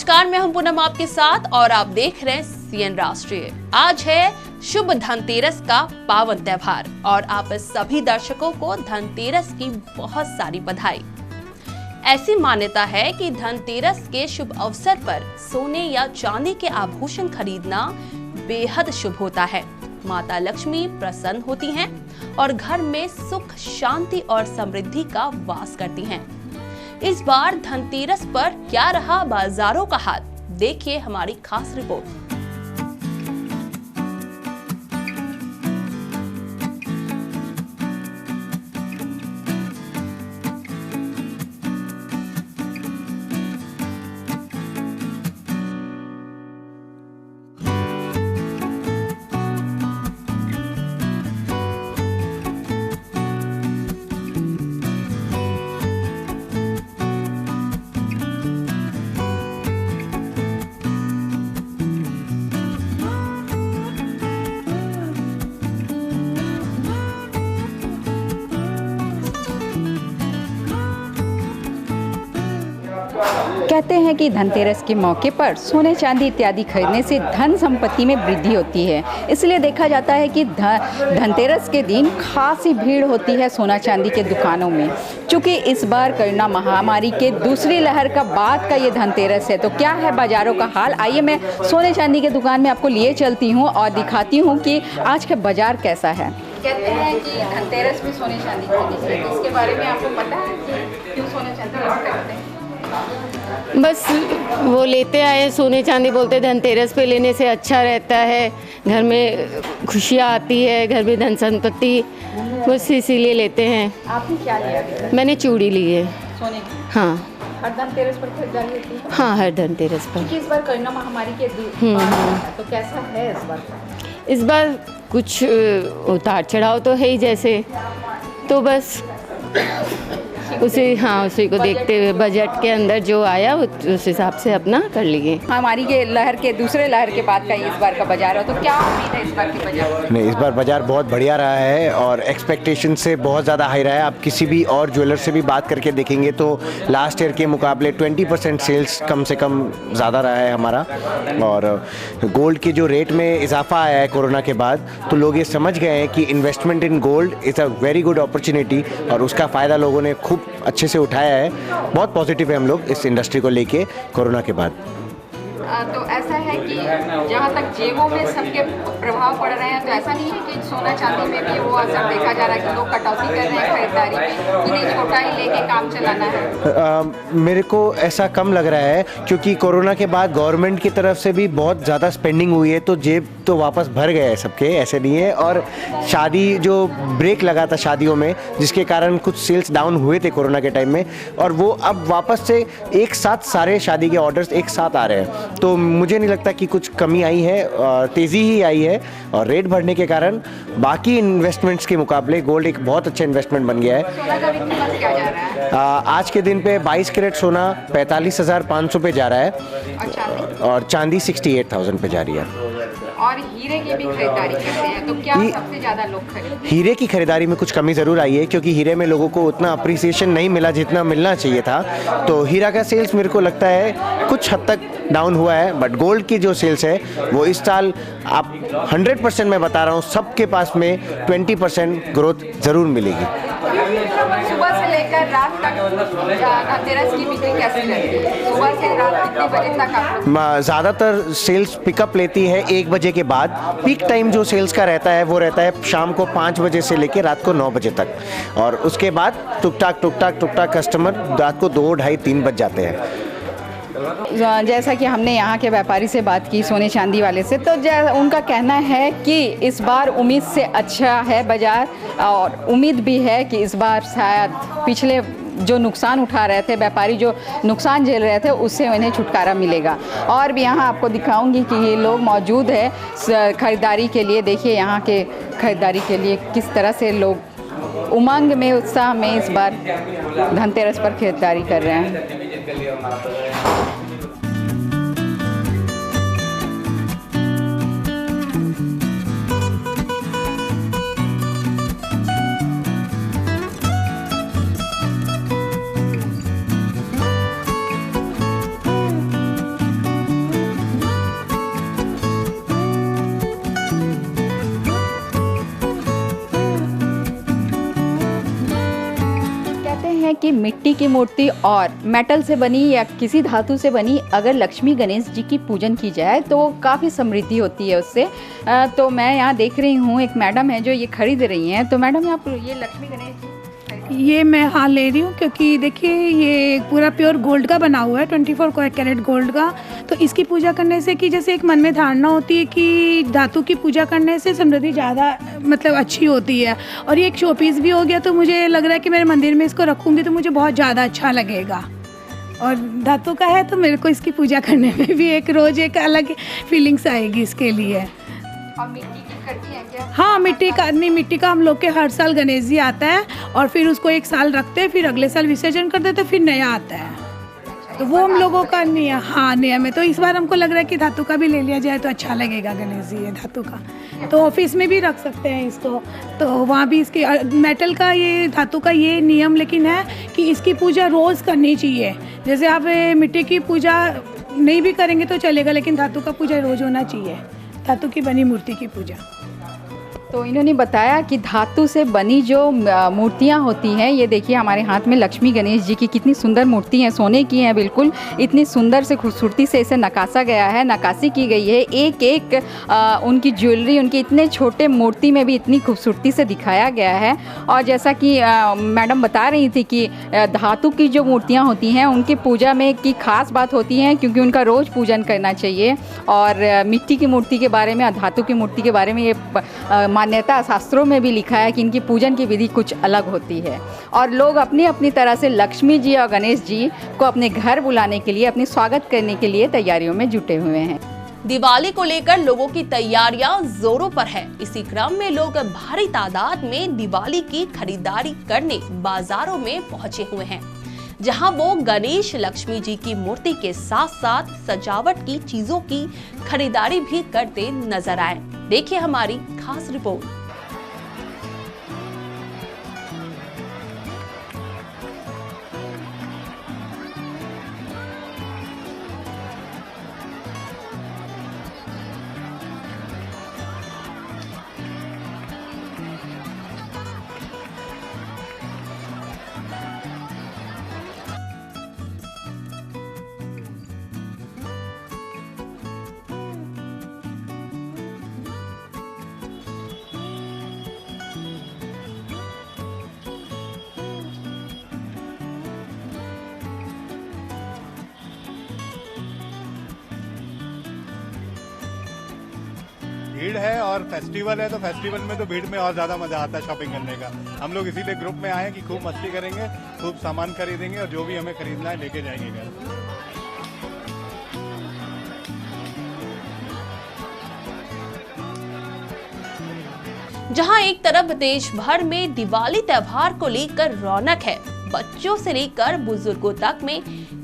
नमस्कार, मैं हूं पूनम आपके साथ और आप देख रहे हैं सीएन राष्ट्रीय। आज है शुभ धनतेरस का पावन त्योहार और आप सभी दर्शकों को धनतेरस की बहुत सारी बधाई। ऐसी मान्यता है कि धनतेरस के शुभ अवसर पर सोने या चांदी के आभूषण खरीदना बेहद शुभ होता है। माता लक्ष्मी प्रसन्न होती हैं और घर में सुख, शांति और समृद्धि का वास करती हैं। इस बार धनतेरस पर क्या रहा बाजारों का हाल, देखिए हमारी खास रिपोर्ट। कहते हैं कि धनतेरस के मौके पर सोने चांदी इत्यादि खरीदने से धन संपत्ति में वृद्धि होती है। इसलिए देखा जाता है कि धनतेरस के दिन खासी भीड़ होती है सोना चांदी के दुकानों में। चूँकि इस बार कोरोना महामारी के दूसरी लहर का बाद का ये धनतेरस है, तो क्या है बाज़ारों का हाल, आइए मैं सोने चांदी के दुकान में आपको लिए चलती हूँ और दिखाती हूँ कि आज का बाज़ार कैसा है। कहते हैं कि धनतेरस में सोने चांदी खरीदनी चाहिए, तो इसके बारे में आपको पता है कि क्यों सोने चांदी खरीदते हैं? बस वो लेते आए सोने चांदी, बोलते धनतेरस पे लेने से अच्छा रहता है, घर में खुशियाँ आती है, घर में धन संपत्ति, बस इसीलिए लेते हैं। आपने क्या लिया? मैंने चूड़ी ली है। सोने की? हाँ। हर धनतेरस पर खरीदारी होती है? हाँ, हर धनतेरस पर। क्योंकि इस बार कोरोना महामारी के तो कैसा है इस बार? इस बार कुछ उतार चढ़ाव तो है ही, जैसे तो बस उसी को देखते हुए बजट के अंदर जो आया उस हिसाब से अपना कर लिए। महामारी के लहर के दूसरे लहर के बाद का इस बार का बाजार है, तो क्या उम्मीद है इस बार की बाजार? नहीं, इस बार बाजार बहुत बढ़िया रहा है और एक्सपेक्टेशन से बहुत ज़्यादा हाई रहा है। आप किसी भी और ज्वेलर से भी बात करके देखेंगे तो लास्ट ईयर के मुकाबले 20% सेल्स कम से कम ज़्यादा रहा है हमारा। और गोल्ड के जो रेट में इजाफा आया है कोरोना के बाद, तो लोग ये समझ गए हैं कि investment in gold is a very good opportunity और उसका फ़ायदा लोगों ने खूब अच्छे से उठाया है। बहुत पॉजिटिव है हम लोग इस इंडस्ट्री को लेके कोरोना के बाद। तो ऐसा है कि जहाँ तक जेबों में सबके प्रभाव पड़ रहे हैं, तो ऐसा नहीं है कि सोना चांदी में भी वो असर देखा जा रहा है कि लोग कटौती कर रहे हैं खरीदारी में, कि नहीं छोटा ही लेके काम चलाना है? मेरे को ऐसा कम लग रहा है क्योंकि कोरोना के बाद गवर्नमेंट की तरफ से भी बहुत ज़्यादा स्पेंडिंग हुई है, तो जेब तो वापस भर गए हैं सबके, ऐसे नहीं है। और शादी जो ब्रेक लगा था शादियों में, जिसके कारण कुछ सेल्स डाउन हुए थे कोरोना के टाइम में, और वो अब वापस से एक साथ सारे शादी के ऑर्डर्स एक साथ आ रहे हैं। तो मुझे नहीं लगता कि कुछ कमी आई है, तेज़ी ही आई है। और रेट बढ़ने के कारण बाकी इन्वेस्टमेंट्स के मुकाबले गोल्ड एक बहुत अच्छा इन्वेस्टमेंट बन गया है। सोना का भी कीमत क्या जा रहा है? आज के दिन पे 22 कैरेट सोना 45,500 पे जा रहा है और चांदी 68,000 पे जा रही है। और हीरे की भी खरीदारी करते हैं, तो क्या सबसे ज़्यादा लोग खरीदते? हीरे की खरीदारी में कुछ कमी ज़रूर आई है क्योंकि हीरे में लोगों को उतना अप्रिसिएशन नहीं मिला जितना मिलना चाहिए था। तो हीरा का सेल्स मेरे को लगता है कुछ हद तक डाउन हुआ है, बट गोल्ड की जो सेल्स है वो इस साल आप 100% मैं बता रहा हूँ, सबके पास में 20% ग्रोथ ज़रूर मिलेगी। सुबह से लेकर रात तक धनतेरस की बिक्री कैसी रहती है? सुबह से रात कितने बजे तक आप? ज़्यादातर सेल्स पिकअप लेती है 1 बजे के बाद। पीक टाइम जो सेल्स का रहता है वो रहता है शाम को 5 बजे से लेकर रात को 9 बजे तक, और उसके बाद टुक टाक कस्टमर रात को 2, ढाई, 3 बज जाते हैं। जैसा कि हमने यहाँ के व्यापारी से बात की, सोने चांदी वाले से, तो उनका कहना है कि इस बार उम्मीद से अच्छा है बाज़ार, और उम्मीद भी है कि इस बार शायद पिछले जो नुकसान उठा रहे थे व्यापारी, जो नुकसान झेल रहे थे, उससे उन्हें छुटकारा मिलेगा। और भी यहाँ आपको दिखाऊंगी कि ये लोग मौजूद है ख़रीदारी के लिए। देखिए यहाँ के ख़रीदारी के लिए किस तरह से लोग उमंग में, उत्साह में इस बार धनतेरस पर खरीदारी कर रहे हैं। हैं कि मिट्टी की मूर्ति और मेटल से बनी या किसी धातु से बनी अगर लक्ष्मी गणेश जी की पूजन की जाए तो काफ़ी समृद्धि होती है उससे। तो मैं यहाँ देख रही हूँ एक मैडम है जो ये खरीद रही हैं। तो मैडम आप ये लक्ष्मी गणेश जी ये मैं हाँ ले रही हूँ, क्योंकि देखिए ये पूरा प्योर गोल्ड का बना हुआ है, 24 कैरेट गोल्ड का। तो इसकी पूजा करने से कि जैसे एक मन में धारणा होती है कि धातु की पूजा करने से समृद्धि ज़्यादा मतलब अच्छी होती है, और ये एक शो पीस भी हो गया। तो मुझे लग रहा है कि मेरे मंदिर में इसको रखूँगी तो मुझे बहुत ज़्यादा अच्छा लगेगा, और धातु का है तो मेरे को इसकी पूजा करने में भी एक रोज़ एक अलग फीलिंग्स आएगी इसके लिए। और मिट्टी की करती हैं क्या? हाँ मिट्टी का नहीं, मिट्टी का हम लोग के हर साल गणेश जी आता है और फिर उसको एक साल रखते हैं, फिर अगले साल विसर्जन कर देते, फिर नया आता है। तो वो हम लोगों का नियम, हाँ नियम है। तो इस बार हमको लग रहा है कि धातु का भी ले लिया जाए तो अच्छा लगेगा गणेश जी ये धातु का। तो ऑफिस में भी रख सकते हैं इसको, तो वहाँ भी इसके मेटल का ये धातु का ये नियम लेकिन है कि इसकी पूजा रोज़ करनी चाहिए। जैसे आप मिट्टी की पूजा नहीं भी करेंगे तो चलेगा, लेकिन धातु का पूजा रोज़ होना चाहिए, धातु की बनी मूर्ति की पूजा। तो इन्होंने बताया कि धातु से बनी जो मूर्तियाँ होती हैं, ये देखिए हमारे हाथ में लक्ष्मी गणेश जी की कितनी सुंदर मूर्ति हैं, सोने की हैं बिल्कुल, इतनी सुंदर से खूबसूरती से इसे नकासा गया है, नक्काशी की गई है। एक एक उनकी ज्वेलरी, उनकी इतने छोटे मूर्ति में भी इतनी खूबसूरती से दिखाया गया है। और जैसा कि मैडम बता रही थी कि धातु की जो मूर्तियाँ होती हैं उनकी पूजा में की खास बात होती है क्योंकि उनका रोज़ पूजन करना चाहिए। और मिट्टी की मूर्ति के बारे में और धातु की मूर्ति के बारे में ये मान्यता शास्त्रों में भी लिखा है कि इनकी पूजन की विधि कुछ अलग होती है। और लोग अपनी अपनी तरह से लक्ष्मी जी और गणेश जी को अपने घर बुलाने के लिए, अपनी स्वागत करने के लिए तैयारियों में जुटे हुए हैं। दिवाली को लेकर लोगों की तैयारियां जोरों पर है। इसी क्रम में लोग भारी तादाद में दिवाली की खरीदारी करने बाजारों में पहुंचे हुए हैं, जहां वो गणेश लक्ष्मी जी की मूर्ति के साथ साथ सजावट की चीजों की खरीदारी भी करते नजर आए। देखिए हमारी खास रिपोर्ट। भीड़ है और फेस्टिवल है, तो फेस्टिवल में तो भीड़ में और ज्यादा मजा आता है शॉपिंग करने का। हम लोग इसीलिए ग्रुप में आए हैं कि खूब मस्ती करेंगे, खूब सामान खरीदेंगे और जो भी हमें खरीदना है लेके जाएंगे घर। जहां एक तरफ देश भर में दिवाली त्योहार को लेकर रौनक है, बच्चों से लेकर बुजुर्गों तक में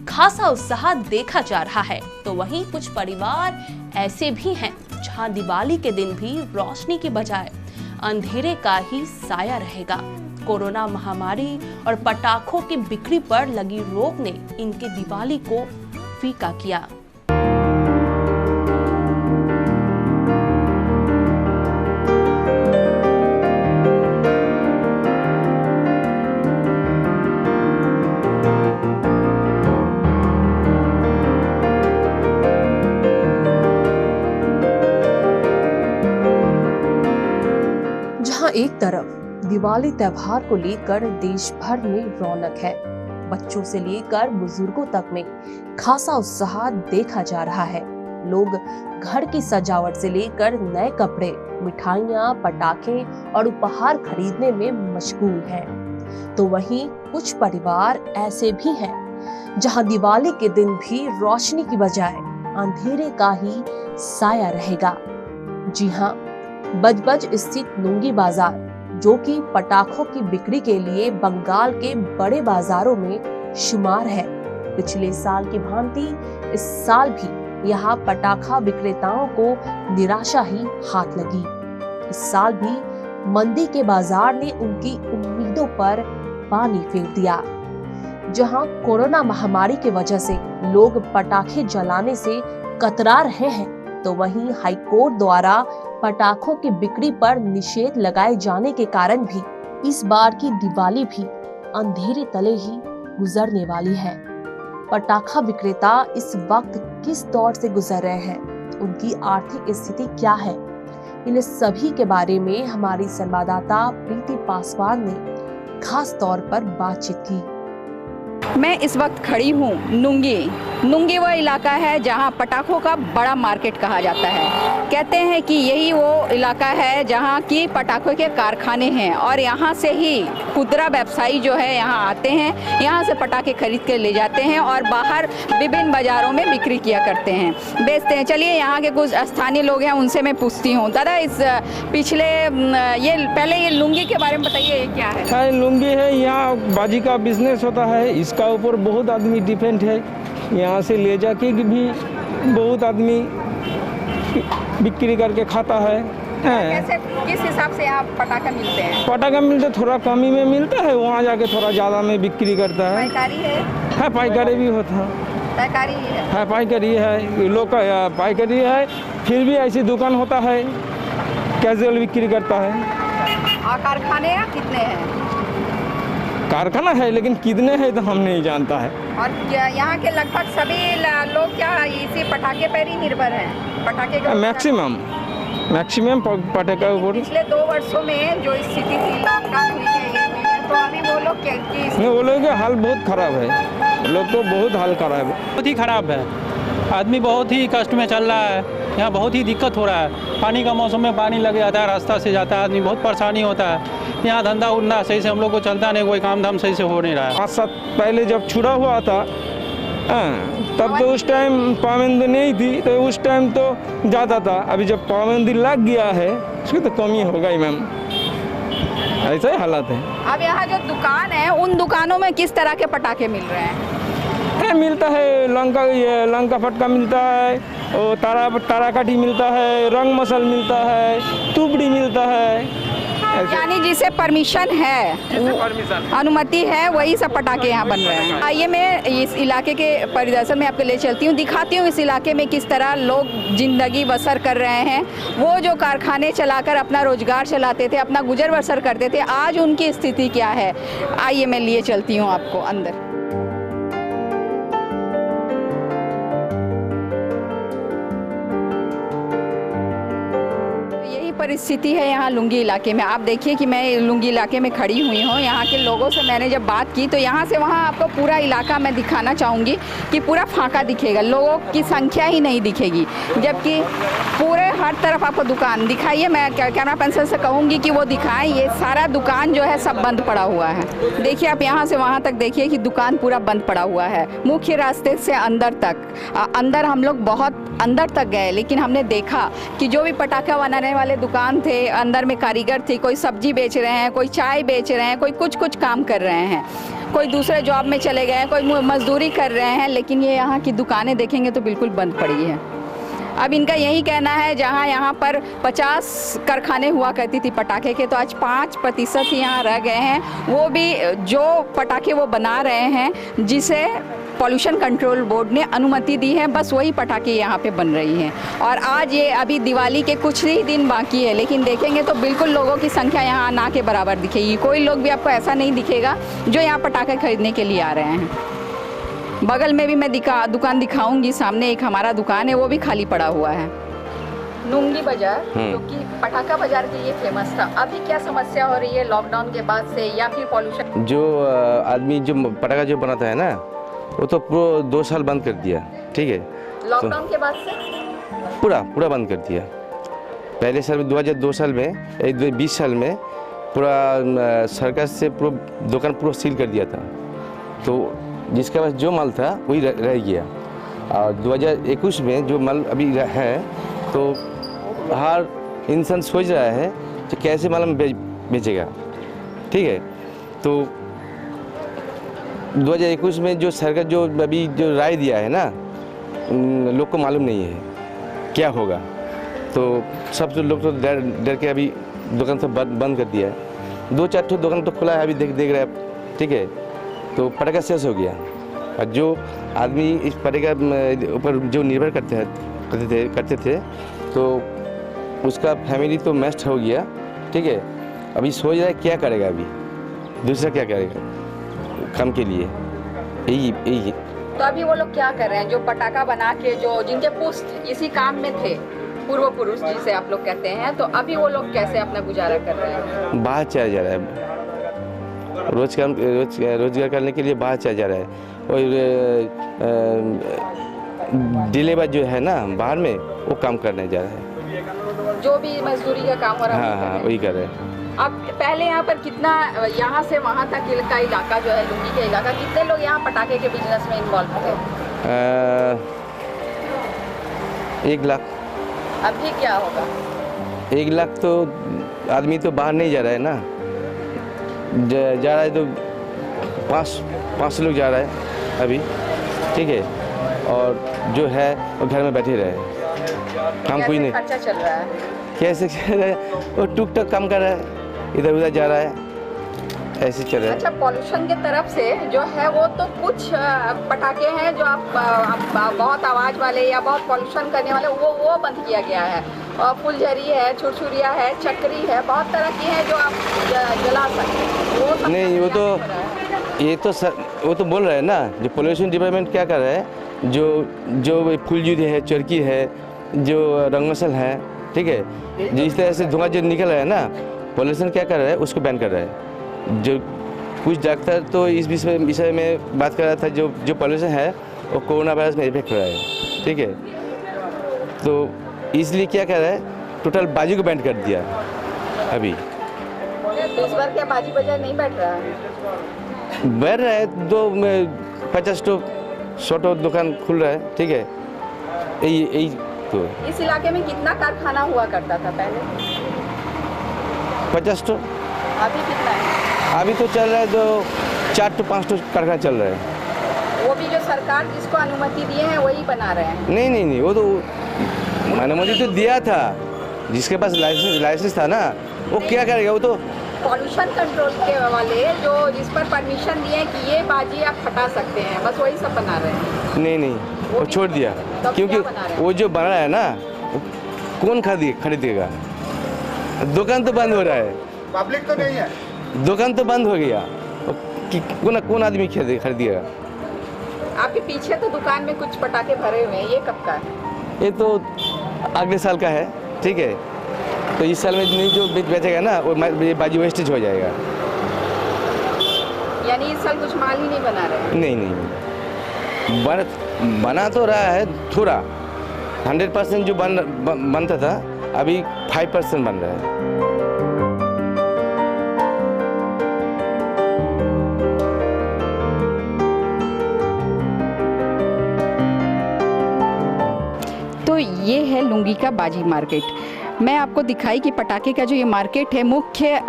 खासा उत्साह देखा जा रहा है, तो वहीं कुछ परिवार ऐसे भी हैं जहां दिवाली के दिन भी रोशनी के बजाय अंधेरे का ही साया रहेगा। कोरोना महामारी और पटाखों की बिक्री पर लगी रोक ने इनके दिवाली को फीका किया। एक तरफ दिवाली त्योहार को लेकर देश भर में रौनक है, बच्चों से लेकर बुजुर्गों तक में खासा उत्साह देखा जा रहा है। लोग घर की सजावट से लेकर नए कपड़े, मिठाइयां, पटाखे और उपहार खरीदने में मशगूल हैं। तो वहीं कुछ परिवार ऐसे भी हैं जहां दिवाली के दिन भी रोशनी की बजाय अंधेरे का ही साया रहेगा। जी हाँ, बजबज स्थित लुंगी बाजार, जो कि पटाखों की बिक्री के लिए बंगाल के बड़े बाजारों में शुमार है, पिछले साल की भांति इस साल भी यहाँ पटाखा विक्रेताओं को निराशा ही हाथ लगी। इस साल भी मंदी के बाजार ने उनकी उम्मीदों पर पानी फेर दिया। जहां कोरोना महामारी की वजह से लोग पटाखे जलाने से कतरा रहे हैं, तो वहीं हाईकोर्ट द्वारा पटाखों की बिक्री पर निषेध लगाए जाने के कारण भी इस बार की दिवाली भी अंधेरे तले ही गुजरने वाली है। पटाखा विक्रेता इस वक्त किस दौर से गुजर रहे हैं, उनकी आर्थिक स्थिति क्या है, इन सभी के बारे में हमारी संवाददाता प्रीति पासवान ने खास तौर पर बातचीत की। मैं इस वक्त खड़ी हूँ नुंगी वह इलाका है जहाँ पटाखों का बड़ा मार्केट कहा जाता है। कहते हैं कि यही वो इलाका है जहाँ की पटाखों के कारखाने हैं और यहाँ से ही खुदरा व्यवसायी जो है यहाँ आते हैं, यहाँ से पटाखे खरीद के ले जाते हैं और बाहर विभिन्न बाजारों में बिक्री किया करते हैं, बेचते हैं। चलिए यहाँ के कुछ स्थानीय लोग हैं, उनसे मैं पूछती हूँ। दादा, इस पिछले ये लुंगी के बारे में बताइए, ये क्या है? लुंगी है, यहाँ बाजी का बिजनेस होता है, इसका ऊपर बहुत आदमी डिपेंड है। यहाँ से ले जाके भी बहुत आदमी बिक्री करके खाता है। कैसे, किस हिसाब से यहाँ पटाखा मिलते हैं? पटाखा मिलते थोड़ा कमी में मिलता है, वहाँ जाके थोड़ा ज़्यादा में बिक्री करता है। पाइकारी है? पाइकारी भी होता है। पाइकारी है? पाइकारी है, लोग पाइकारी है, फिर भी ऐसी दुकान होता है कैजुअल बिक्री करता है। और कारखाने कितने हैं? कारखाना है लेकिन कितने हैं तो हम नहीं जानता है। और यहाँ के लगभग सभी लोग क्या इसी पटाखे पर ही निर्भर हैं? पटाखे का मैक्सिमम पटाखे ऊपर। पिछले 2 वर्षों में जो स्थिति थी, लॉकडाउन हुई है, तो अभी वो लोग नहीं, वो लोग का हाल बहुत खराब है, लोग को बहुत हाल खराब है, बहुत ही खराब है। आदमी बहुत ही कष्ट में चल रहा है, यहाँ बहुत ही दिक्कत हो रहा है। पानी का मौसम में पानी लग जाता है, रास्ता से जाता है आदमी, बहुत परेशानी होता है। यहाँ धंधा उड़ना सही से हम लोग को चलता नहीं, कोई काम धाम सही से हो नहीं रहा है। 5 साल पहले जब छुड़ा हुआ था तब तो उस टाइम पाबंदी नहीं थी, तो उस टाइम तो ज़्यादा था। अभी जब पाबंदी लग गया है उसकी तो कमी होगा ही मैम, ऐसा ही हालात है। अब यहाँ जो दुकान है, उन दुकानों में किस तरह के पटाखे मिल रहे हैं? मिलता है लंका फटका मिलता है, और ताराकाठी मिलता है, रंग मसल मिलता है, तुबड़ी मिलता है। यानी जिसे परमिशन है, अनुमति है, वही सब पटाखे यहाँ बन रहे हैं। आइए मैं इस इलाके के परिदर्शन में आपको ले चलती हूँ, दिखाती हूँ इस इलाके में किस तरह लोग जिंदगी बसर कर रहे हैं। वो जो कारखाने चलाकर अपना रोजगार चलाते थे, अपना गुजर बसर करते थे, आज उनकी स्थिति क्या है, आइए मैं लिए चलती हूँ आपको अंदर। परिस्थिति है यहाँ लुंगी इलाके में। आप देखिए कि मैं लुंगी इलाके में खड़ी हुई हूँ। यहाँ के लोगों से मैंने जब बात की तो यहाँ से वहाँ आपको पूरा इलाका मैं दिखाना चाहूँगी कि पूरा फाका दिखेगा, लोगों की संख्या ही नहीं दिखेगी, जबकि पूरे हर तरफ आपको दुकान दिखाइए। मैं कैमरा पेंसिल से कहूँगी कि वो दिखाएं। ये सारा दुकान जो है सब बंद पड़ा हुआ है। देखिए आप यहाँ से वहाँ तक देखिए कि दुकान पूरा बंद पड़ा हुआ है। मुख्य रास्ते से अंदर तक, अंदर हम लोग बहुत अंदर तक गए, लेकिन हमने देखा कि जो भी पटाखा बनाने वाले दुकान थे, अंदर में कारीगर थे, कोई सब्जी बेच रहे हैं, कोई चाय बेच रहे हैं, कोई कुछ काम कर रहे हैं, कोई दूसरे जॉब में चले गए हैं, कोई मजदूरी कर रहे हैं, लेकिन ये यहाँ की दुकानें देखेंगे तो बिल्कुल बंद पड़ी है। अब इनका यही कहना है, जहाँ यहाँ पर 50 कारखाने हुआ करती थी पटाखे के, तो आज 5% ही यहाँ रह गए हैं। वो भी जो पटाखे वो बना रहे हैं, जिसे पॉल्यूशन कंट्रोल बोर्ड ने अनुमति दी है, बस वही पटाखे यहाँ पे बन रही हैं। और आज ये अभी दिवाली के कुछ ही दिन बाकी है, लेकिन देखेंगे तो बिल्कुल लोगों की संख्या यहाँ ना के बराबर दिखेगी। कोई लोग भी आपको ऐसा नहीं दिखेगा जो यहाँ पटाखे खरीदने के लिए आ रहे हैं। बगल में भी मैं दुकान दिखाऊंगी, सामने एक हमारा दुकान है, वो भी खाली पड़ा हुआ है। नुंगी बाजार, जो कि पटाखा बाजार के लिए फेमस था, अभी क्या समस्या हो रही है लॉकडाउन के बाद से, या फिर पॉल्यूशन? जो आदमी जो पटाखा जो बनाता है ना, वो तो पूरा 2 साल बंद कर दिया, ठीक है। लॉकडाउन के बाद से पूरा बंद कर दिया। पहले साल में 2002 साल में, 20 साल में पूरा सरकार से पूरा दुकान पूरा सील कर दिया था, तो जिसके पास जो माल था वही रह गया। और 2021 में जो माल अभी है, तो हर इंसान सोच रहा है कि कैसे माल में बेचेगा, ठीक है। तो 2021 में जो सरकार जो अभी जो राय दिया है ना, लोग को मालूम नहीं है क्या होगा, तो सब लोग तो डर के अभी दुकान तो बंद कर दिया है। 2-4 ठो दुकान तो खुला है, अभी देख रहे हैं, ठीक है। तो पटाखा शेष हो गया, और जो आदमी इस पटाखा ऊपर जो निर्भर करते थे तो उसका फैमिली तो मेस्ट हो गया, ठीक है। अभी सोच रहा है क्या करेगा, अभी दूसरा क्या करेगा, काम के लिए यही। तो अभी वो लोग क्या कर रहे हैं जो पटाखा बना के जो जिनके पुश्त इसी काम में थे, पूर्व पुरुष जिसे आप लोग कहते हैं, तो अभी वो लोग कैसे अपना गुजारा कर रहे हैं? बाहर चला जा रहा है, रोजगार करने के लिए बाहर चला जा रहा है। और डिलीवर जो है ना बाहर में, वो काम करने जा रहा है। जो भी मजदूरी का काम हो रहा है हाँ वही कर रहे हैं। अब पहले यहाँ पर कितना, यहाँ से वहाँ तक का इलाका जो है लुंगी का इलाका, कितने लोग यहाँ पटाखे के बिजनेस में इन्वॉल्व थे? 1 लाख। अभी क्या होगा? 1 लाख तो आदमी तो बाहर नहीं जा रहा है ना, जा रहा है तो 5 लोग जा रहा है अभी, ठीक है। और जो है वो घर में बैठे रहे, काम कोई नहीं। खर्चा चल रहा है कैसे चल रहा है? वो टुक टक काम कर रहा है, इधर उधर जा रहा है, ऐसे चल रहा है। अच्छा, पॉल्यूशन के तरफ से जो है वो तो कुछ पटाखे हैं जो आप बहुत आवाज़ वाले या बहुत पॉल्यूशन करने वाले, वो बंद किया गया है। और फुलझड़ी है, छुरछुरिया है, चक्री है, बहुत तरह की है जो आप जला सकते हैं। वो नहीं, वो तो ये तो वो तो बोल रहे हैं ना, जो पोल्यूशन डिपार्टमेंट क्या कर रहा है, जो फुलझड़ी है, चरखी है, जो रंगमसल है, ठीक है, जिस तरह से धुआं जो निकल रहा है ना, पोल्यूशन क्या कर रहा है उसको बैन कर रहा है। जो कुछ डॉक्टर तो इस विषय में बात कर रहा था, जो पोल्यूशन है वो कोरोना वायरस में इफेक्ट हो रहा है, ठीक है। तो इसलिए क्या कर रहा है, टोटल बाजी को बैन कर दिया अभी। इस बार क्या बाजी बाजार नहीं बैठ रहा है? बैठ रहा है, 50 तो 100 दुकान खुल रहा है, ठीक है। यही तो इस इलाके में कितना कारखाना हुआ करता था पहले? 50 तो। अभी कितना है? अभी तो चल रहा है तो 4 to 5 कारखाना चल रहा है। वो भी जो सरकार जिसको अनुमति दिए हैं वही बना रहे हैं? नहीं, वो तो अनुमति तो दिया था, जिसके पास लाइसेंस था ना, वो क्या करेगा? वो तो पॉल्यूशन कंट्रोल के वाले जो जिस पर परमिशन दिए कि ये बाजी आप हटा सकते हैं, बस वही सब बना रहे हैं। नहीं, वो छोड़ दिया, क्योंकि वो जो बना रहा है ना, कौन खरीदेगा? दुकान तो बंद हो रहा है, पब्लिक तो नहीं है, दुकान तो बंद हो गया, कौन आदमी खरीदेगा? आपके पीछे तो दुकान में कुछ पटाखे भरे हुए हैं, ये कब का है? ये तो अगले साल का है, ठीक है। तो इस साल में नहीं जो बेचेगा ना, वो बाजी वेस्टेज हो जाएगा। यानी इस साल कुछ माल ही नहीं बना रहे? नहीं, बना तो रहा है थोड़ा, 100% जो बनता था अभी 5% बन रहा है। तो ये है लुंगी का बाजी मार्केट। मैं आपको दिखाई कि पटाखे का जो ये मार्केट है, मुख्य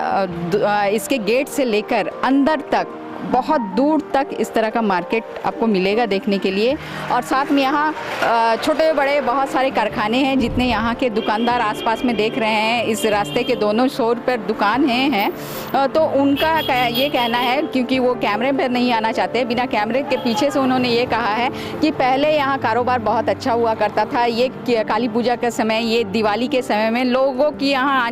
इसके गेट से लेकर अंदर तक बहुत दूर तक इस तरह का मार्केट आपको मिलेगा देखने के लिए। और साथ में यहाँ छोटे बड़े बहुत सारे कारखाने हैं, जितने यहाँ के दुकानदार आसपास में देख रहे हैं। इस रास्ते के दोनों छोर पर दुकान हैं, तो उनका ये कहना है, क्योंकि वो कैमरे पर नहीं आना चाहते, बिना कैमरे के पीछे से उन्होंने ये कहा है कि पहले यहाँ कारोबार बहुत अच्छा हुआ करता था। ये काली पूजा के समय, ये दिवाली के समय में लोगों की यहाँ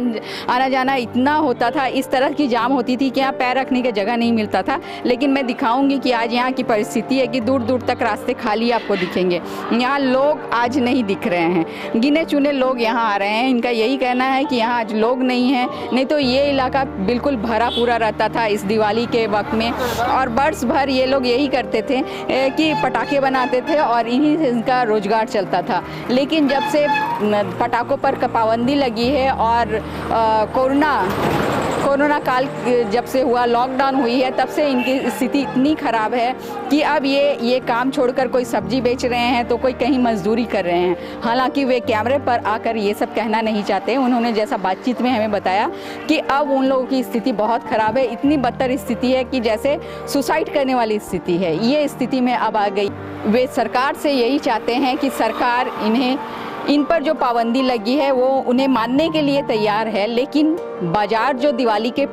आना जाना इतना होता था, इस तरह की जाम होती थी कि यहाँ पैर रखने की जगह नहीं मिलता था। लेकिन मैं दिखाऊंगी कि आज यहाँ की परिस्थिति है कि दूर दूर तक रास्ते खाली आपको दिखेंगे। यहाँ लोग आज नहीं दिख रहे हैं, गिने चुने लोग यहाँ आ रहे हैं। इनका यही कहना है कि यहाँ आज लोग नहीं हैं, नहीं तो ये इलाका बिल्कुल भरा पूरा रहता था इस दिवाली के वक्त में। और बरस भर ये लोग यही करते थे कि पटाखे बनाते थे और इन्हीं से इनका रोजगार चलता था। लेकिन जब से पटाखों पर पाबंदी लगी है और कोरोना काल जब से हुआ, लॉकडाउन हुई है, तब से इनकी स्थिति इतनी ख़राब है कि अब ये काम छोड़कर कोई सब्जी बेच रहे हैं तो कोई कहीं मजदूरी कर रहे हैं। हालांकि वे कैमरे पर आकर ये सब कहना नहीं चाहते। उन्होंने जैसा बातचीत में हमें बताया कि अब उन लोगों की स्थिति बहुत ख़राब है, इतनी बदतर स्थिति है कि जैसे सुसाइड करने वाली स्थिति है, ये स्थिति में अब आ गई। वे सरकार से यही चाहते हैं कि सरकार इन पर जो पाबंदी लगी है वो उन्हें मानने के लिए तैयार है, लेकिन बाजार जो दिवाली के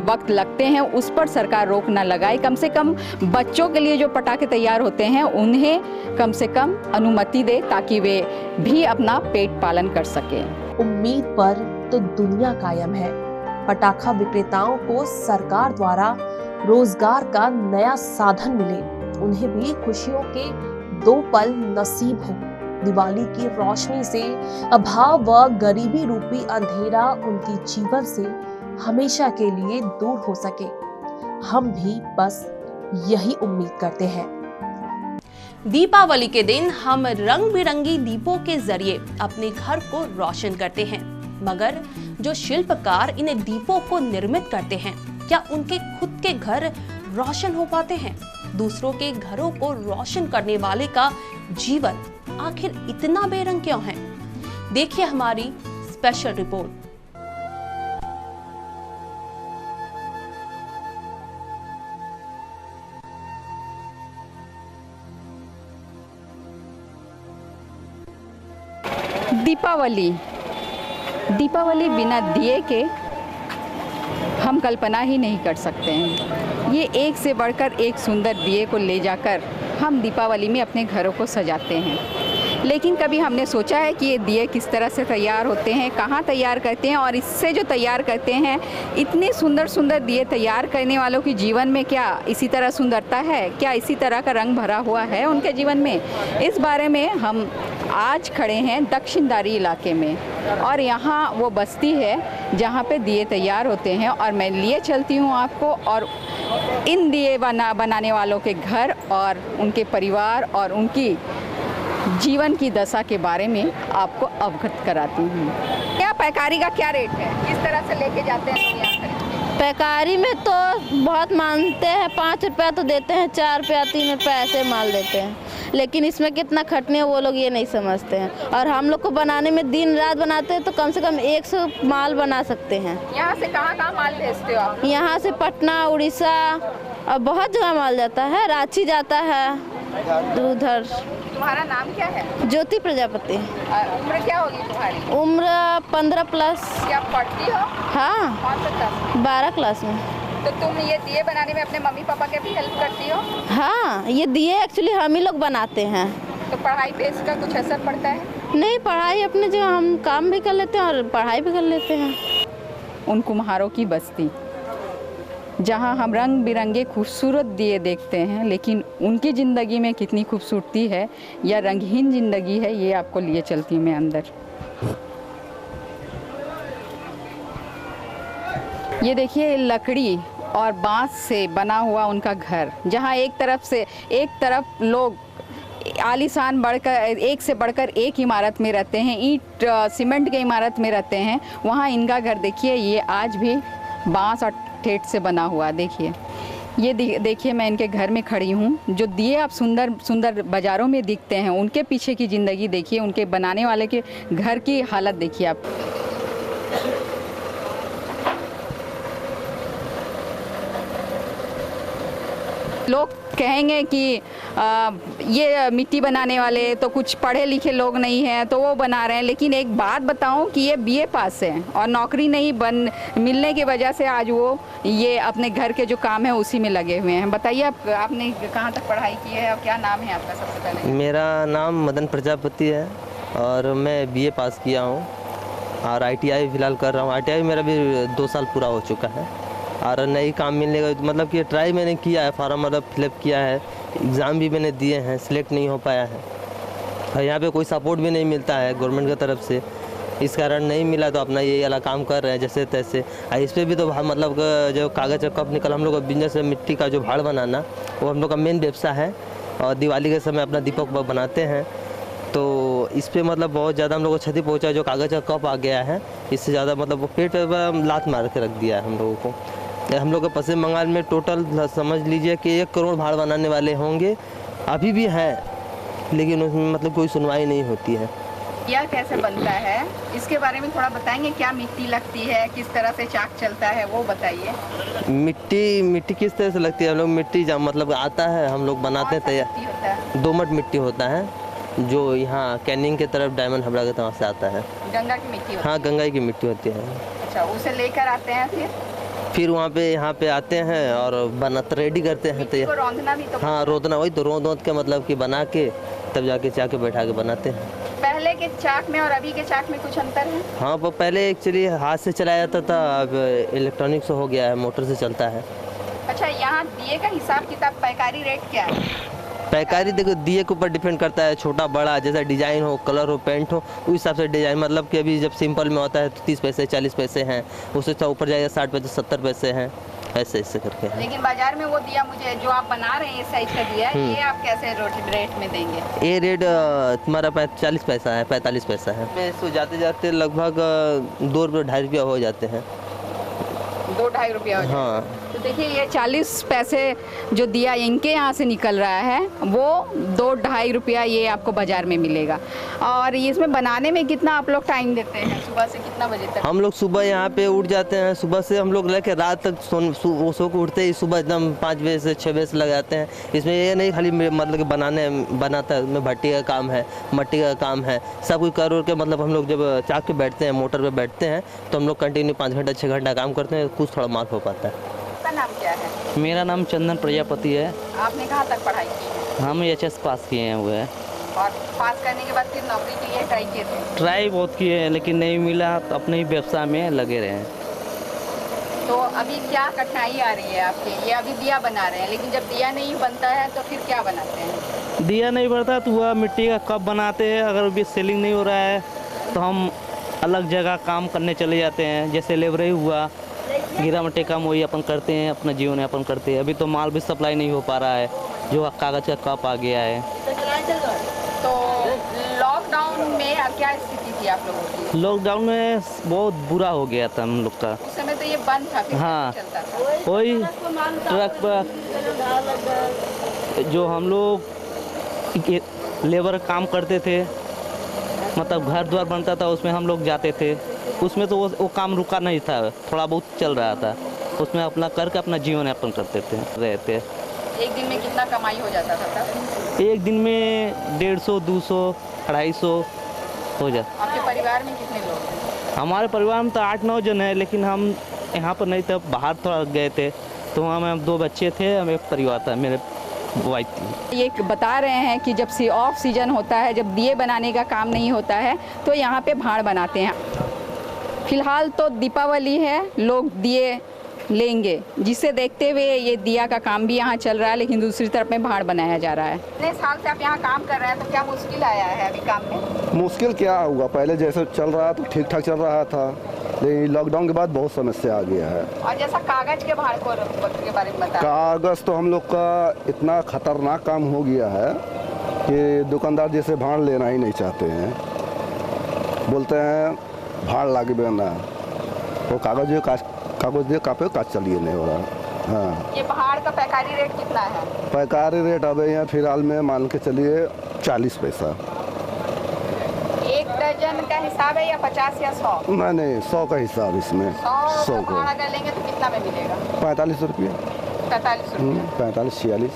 वक्त लगते हैं उस पर सरकार रोक ना लगाए। कम से कम बच्चों के लिए जो पटाखे तैयार होते हैं उन्हें कम से कम अनुमति दे, ताकि वे भी अपना पेट पालन कर सकें। उम्मीद पर तो दुनिया कायम है। पटाखा विक्रेताओं को सरकार द्वारा रोजगार का नया साधन मिले, उन्हें भी खुशियों के 2 पल नसीब हो। दिवाली की रोशनी से अभाव व गरीबी रूपी अंधेरा उनके जीवन से हमेशा के लिए दूर हो सके, हम भी बस यही उम्मीद करते हैं। दीपावली के दिन हम रंग बिरंगी दीपों के जरिए अपने घर को रोशन करते हैं, मगर जो शिल्पकार इन दीपों को निर्मित करते हैं, क्या उनके खुद के घर रोशन हो पाते हैं? दूसरों के घरों को रोशन करने वाले का जीवन आखिर इतना बेरंग क्यों है? देखिए हमारी स्पेशल रिपोर्ट। दीपावली बिना दिए के हम कल्पना ही नहीं कर सकते हैं। ये एक से बढ़कर एक सुंदर दिए को ले जाकर हम दीपावली में अपने घरों को सजाते हैं, लेकिन कभी हमने सोचा है कि ये दिए किस तरह से तैयार होते हैं, कहाँ तैयार करते हैं, और इससे जो तैयार करते हैं इतने सुंदर सुंदर दिए तैयार करने वालों के जीवन में क्या इसी तरह सुंदरता है, क्या इसी तरह का रंग भरा हुआ है उनके जीवन में? इस बारे में हम आज खड़े हैं दक्षिणदारी इलाके में, और यहाँ वो बस्ती है जहाँ पे दिए तैयार होते हैं, और मैं लिए चलती हूँ आपको और इन दिए बनाने वालों के घर और उनके परिवार और उनकी जीवन की दशा के बारे में आपको अवगत कराती हूँ। क्या पैकारी का क्या रेट है, किस तरह से लेके जाते हैं लोग यहाँ खरीद? पैकारी में तो बहुत मानते हैं, 5 रुपया तो देते हैं, 4 रुपया 3 रुपया ऐसे माल देते हैं, लेकिन इसमें कितना खटने है वो लोग ये नहीं समझते हैं। और हम लोग को बनाने में दिन रात बनाते हैं तो कम से कम 100 माल बना सकते हैं। यहाँ से कहाँ माल भेजते हो आप? यहाँ से पटना, उड़ीसा और बहुत जगह माल जाता है, रांची जाता है, उधर। तुम्हारा नाम क्या है? ज्योति प्रजापति। उम्र क्या होगी तुम्हारी? उम्र 15 प्लस। क्या पढ़ती हो? हाँ। कौन सा क्लास? 12 क्लास में। तो तुम ये दिए बनाने में अपने मम्मी पापा के भी हेल्प करती हो? हाँ, ये दिए एक्चुअली हम ही लोग बनाते हैं। तो पढ़ाई पे इसका कुछ असर पड़ता है? नहीं, पढ़ाई अपने जो हम काम भी कर लेते हैं और पढ़ाई भी कर लेते हैं। उन कुम्हारों की बस्ती जहाँ हम रंग बिरंगे खूबसूरत दिए देखते हैं, लेकिन उनकी ज़िंदगी में कितनी खूबसूरती है या रंगहीन ज़िंदगी है, ये आपको लिए चलती हूँ मैं अंदर। ये देखिए लकड़ी और बांस से बना हुआ उनका घर, जहाँ एक तरफ लोग आलीशान बढ़कर एक से बढ़कर एक इमारत में रहते हैं, ईंट सीमेंट के इमारत में रहते हैं, वहाँ इनका घर देखिए ये आज भी बांस और ठेठ से बना हुआ। देखिए ये देखिए मैं इनके घर में खड़ी हूँ। जो दिए आप सुंदर सुंदर बाज़ारों में दिखते हैं, उनके पीछे की ज़िंदगी देखिए, उनके बनाने वाले के घर की हालत देखिए आप। लोग कहेंगे कि ये मिट्टी बनाने वाले तो कुछ पढ़े लिखे लोग नहीं हैं तो वो बना रहे हैं, लेकिन एक बात बताऊं कि ये BA पास हैं और नौकरी नहीं मिलने की वजह से आज वो ये अपने घर के जो काम है उसी में लगे हुए हैं। बताइए आपने कहाँ तक पढ़ाई की है और क्या नाम है आपका? सबसे पहले मेरा नाम मदन प्रजापति है और मैं BA पास किया हूँ और ITI फिलहाल कर रहा हूँ। ITI मेरा भी 2 साल पूरा हो चुका है और नई काम मिलने का मतलब कि ट्राई मैंने किया है, फॉर्म मतलब फिलअप किया है, एग्ज़ाम भी मैंने दिए हैं, सिलेक्ट नहीं हो पाया है और यहाँ पे कोई सपोर्ट भी नहीं मिलता है गवर्नमेंट की तरफ से, इस कारण नहीं मिला तो अपना ये वाला काम कर रहे हैं जैसे तैसे। इस पर भी तो मतलब जो कागज़ का कप निकल, हम लोग का बिजनेस है मिट्टी का जो भाड़ बनाना, वो हम लोग का मेन व्यवसाय है और दिवाली के समय अपना दीपक बनाते हैं, तो इस पर मतलब बहुत ज़्यादा हम लोग को क्षति पहुँचा। जो कागज़ का कप आ गया है इससे ज़्यादा मतलब वो पेट पर लात मार के रख दिया है हम लोगों को। हम लोग के पश्चिम बंगाल में टोटल समझ लीजिए कि 1 करोड़ भाड़ बनाने वाले होंगे, अभी भी हैं, लेकिन उसमें मतलब कोई सुनवाई नहीं होती है। यह कैसे बनता है इसके बारे में थोड़ा बताएंगे? क्या मिट्टी लगती है, किस तरह से चाक चलता है वो बताइए। मिट्टी किस तरह से लगती है? हम लोग मिट्टी मतलब आता है, हम लोग बनाते हैं तैयार। दोमट मिट्टी होता है जो यहाँ कैनिंग की तरफ डायमंड हार्बर के तरफ से आता है। गंगा की मिट्टी होती है? हाँ, गंगा की मिट्टी होती है। अच्छा, उसे लेकर आते हैं फिर वहाँ पे यहाँ पे आते हैं और बनाते रेडी करते हैं तैयार। रौंदना भी तो? हाँ, रोदना, वही तो रोद के मतलब कि बना के तब जाके चाक बैठा के बनाते हैं। पहले के चाक में और अभी के चाक में कुछ अंतर है? हाँ, वो पहले एक्चुअली हाथ से चलाया जाता था, अब इलेक्ट्रॉनिक से हो गया है, मोटर से चलता है। अच्छा, यहाँ दिए का हिसाब किताब पैकारी रेट क्या है? पैकारी देखो दिए के ऊपर डिपेंड करता है, छोटा बड़ा जैसा डिजाइन हो, कलर हो, पेंट हो, उस हिसाब से डिजाइन। मतलब कि अभी जब सिंपल में होता है तो 30 पैसे 40 पैसे हैं, उससे तो ऊपर जाएगा 60 पैसे 70 पैसे हैं, ऐसे ऐसे करके है। लेकिन बाजार में वो दिया मुझे जो आप बना रहे हैं इस साइज का दिया, ये आप कैसे रेट में देंगे? ये रेट तुम्हारा 40 पैसा है, 45 पैसा है। इसको जाते जाते लगभग 2 रुपये 2.5 रुपया हो जाते हैं। 2-2.5 रुपया हो जाता है। हाँ, तो देखिए ये 40 पैसे जो दिया इनके यहाँ से निकल रहा है वो 2-2.5 रुपया ये आपको बाजार में मिलेगा। और इसमें बनाने में कितना आप लोग टाइम देते हैं? सुबह से कितना बजे तक? हम लोग सुबह यहाँ पे उठ जाते हैं, सुबह से हम लोग लेकर रात तक सो को उठते ही सुबह एकदम 5 बजे से 6 बजे से लग जाते हैं। इसमें ये नहीं खाली मतलब कि बनाता है, इसमें भट्टी का काम है, मट्टी का काम है, सब कुछ कर के मतलब हम लोग जब चाक पे बैठते हैं, मोटर पे बैठते हैं तो हम लोग कंटिन्यू 5 घंटा 6 घंटा काम करते हैं, कुछ थोड़ा मार्क हो पाता है। आपका नाम क्या है? मेरा नाम चंदन प्रजापति है। आपने कहाँ तक पढ़ाई की है? हम HS पास किए हुए हैं। और पास करने के बाद फिर नौकरी के लिए ट्राई किए थे? ट्राई बहुत किए हैं लेकिन नहीं मिला, तो अपने ही व्यवसाय में लगे रहे हैं। तो अभी क्या कठिनाई आ रही है आपके? ये अभी दिया बना रहे हैं, लेकिन जब दिया नहीं बनता है तो फिर क्या बनाते हैं? दिया नहीं बढ़ता तो वह मिट्टी का कप बनाते हैं। अगर अभी सेलिंग नहीं हो रहा है तो हम अलग जगह काम करने चले जाते हैं, जैसे लेबरई हुआ, गिरा मट्टी काम वही अपन करते हैं, अपना जीवन यापन करते हैं। अभी तो माल भी सप्लाई नहीं हो पा रहा है, जो कागज़ का कप आ गया है। तो लॉकडाउन में क्या स्थिति थी आप लोगों की? लॉकडाउन में बहुत बुरा हो गया था हम लोग का। उस समय तो ये बंद था, फिर हाँ, चलता था। कोई ट्रक पर जो हम लोग लेबर काम करते थे, मतलब घर द्वार बनता था उसमें हम लोग जाते थे, उसमें तो वो काम रुका नहीं था, थोड़ा बहुत चल रहा था, उसमें अपना करके अपना जीवन यापन करते थे रहते। एक दिन में कितना कमाई हो जाता था तब? एक दिन में 150, 200, 250 हो जाता। आपके परिवार में कितने लोग हैं? हमारे परिवार में तो 8-9 जन है, लेकिन हम यहाँ पर नहीं थे, बाहर थोड़ा गए थे, तो हम 2 बच्चे थे, हम एक परिवार था, मेरे वाइफ थी। ये बता रहे हैं कि जब ऑफ सीजन होता है, जब दिए बनाने का काम नहीं होता है तो यहाँ पे भाड़ बनाते हैं। फिलहाल तो दीपावली है, लोग दिए लेंगे, जिसे देखते हुए ये दिया का काम भी यहाँ चल रहा है, लेकिन दूसरी तरफ में भाड़ बनाया जा रहा है। इतने साल से आप यहाँ काम कर रहे हैं तो क्या मुश्किल आया है अभी काम में? मुश्किल क्या होगा, पहले जैसे चल रहा तो ठीक ठाक चल रहा था, लेकिन लॉकडाउन के बाद बहुत समस्या आ गया है। और जैसा कागज के भाड़ के बारे में बताया। कागज तो हम लोग का इतना खतरनाक काम हो गया है कि दुकानदार जैसे भाड़ लेना ही नहीं चाहते हैं, बोलते हैं भाड़ लाके देना, वो कागज दे कापे काज चलिए नहीं हो रहा। हाँ, ये पहाड़ का पैकारी रेट कितना है? पैकारी रेट अब यहाँ फिलहाल में मान के चलिए 40 पैसा। 1 दर्जन का हिसाब है या 50 या 100? नहीं, 100 का हिसाब इसमें। 100 का भाड़ अगर लेंगे तो कितना में मिलेगा? 45 रुपये। 45 रुपये? 45-46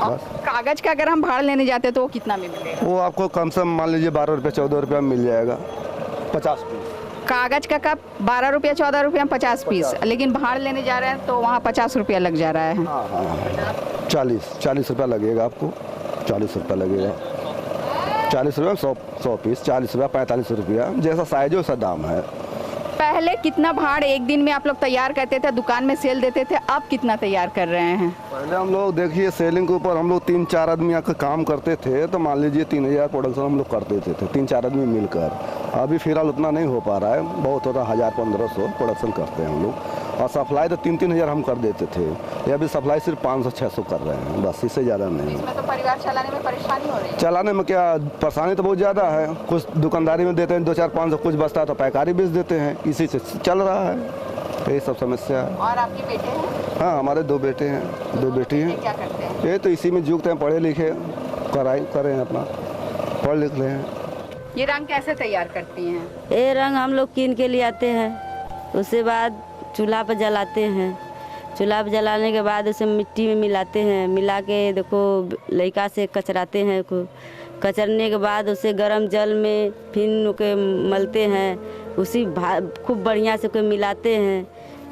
बस। कागज का अगर हम भाड़ लेने जाते तो वो कितना में मिलेगा? वो आपको कम से कम मान लीजिए 12 रुपये 14 रुपये में मिल जाएगा, 50 पीस। कागज का कप 12 रुपया 14 रुपया 50 पीस, लेकिन भाड़ लेने जा रहे हैं तो वहाँ 50 रुपया लग जा रहा है। हाँ, 40 रुपया लगेगा आपको, 40 रुपया लगेगा, 40 रुपये 100 पीस, 40 रुपया 45 रुपया, जैसा साइज हो वैसा दाम है। पहले कितना भाड़ एक दिन में आप लोग तैयार करते थे, दुकान में सेल देते थे, अब कितना तैयार कर रहे हैं? पहले हम लोग देखिए सेलिंग के ऊपर हम लोग 3-4 आदमी आकर काम करते थे, तो मान लीजिए 3000 प्रोडक्शन हम लोग करते थे 3-4 आदमी मिलकर। अभी फिलहाल उतना नहीं हो पा रहा है, बहुत होता 1000-1500 प्रोडक्शन करते हैं हम लोग, और सप्लाई तो 3-3 हज़ार हम कर देते थे, ये अभी सप्लाई सिर्फ 500-600 कर रहे हैं, बस इससे ज़्यादा नहीं। इसमें तो परिवार चलाने में परेशानी हो रही है। चलाने में क्या परेशानी तो बहुत ज़्यादा है, कुछ दुकानदारी में देते हैं 2-4-500, कुछ बचता है तो पैकारी बेच देते हैं, इसी से चल रहा है, यही सब समस्या है। और आपके बेटे हैं? हाँ, हमारे 2 बेटे हैं, 2 बेटी हैं। क्या करते हैं? ये तो इसी में जुगते हैं, पढ़े लिखे करें अपना, पढ़ लिख रहे हैं। ये रंग कैसे तैयार करती हैं? ये रंग हम लोग कीन के ले आते हैं, उसके बाद चूल्हा पर जलाते हैं, चूल्हा पर जलाने के बाद उसे मिट्टी में मिलाते हैं, मिला के देखो लइका से कचराते हैं, कचरने के बाद उसे गरम जल में फिर के मलते हैं, उसी खूब बढ़िया से कोई मिलाते हैं,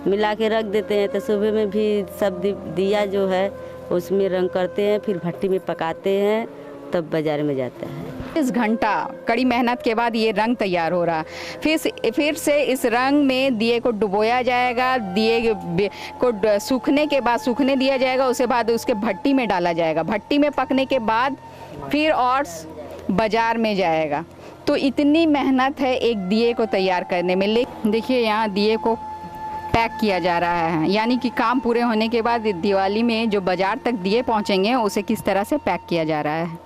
मिला के रख देते हैं। तो सुबह में भी सब दिया जो है उसमें रंग करते हैं, फिर भट्टी में पकाते हैं, तब बाजार में जाता है। इस घंटा कड़ी मेहनत के बाद ये रंग तैयार हो रहा, फिर से इस रंग में दिए को डुबोया जाएगा, दिए को सूखने के बाद सूखने दिया जाएगा, उसके बाद उसके भट्टी में डाला जाएगा, भट्टी में पकने के बाद फिर और बाजार में जाएगा। तो इतनी मेहनत है एक दिए को तैयार करने में। लेकिन देखिए यहाँ दिए को पैक किया जा रहा है, यानी कि काम पूरे होने के बाद दिवाली में जो बाजार तक दिए पहुँचेंगे उसे किस तरह से पैक किया जा रहा है।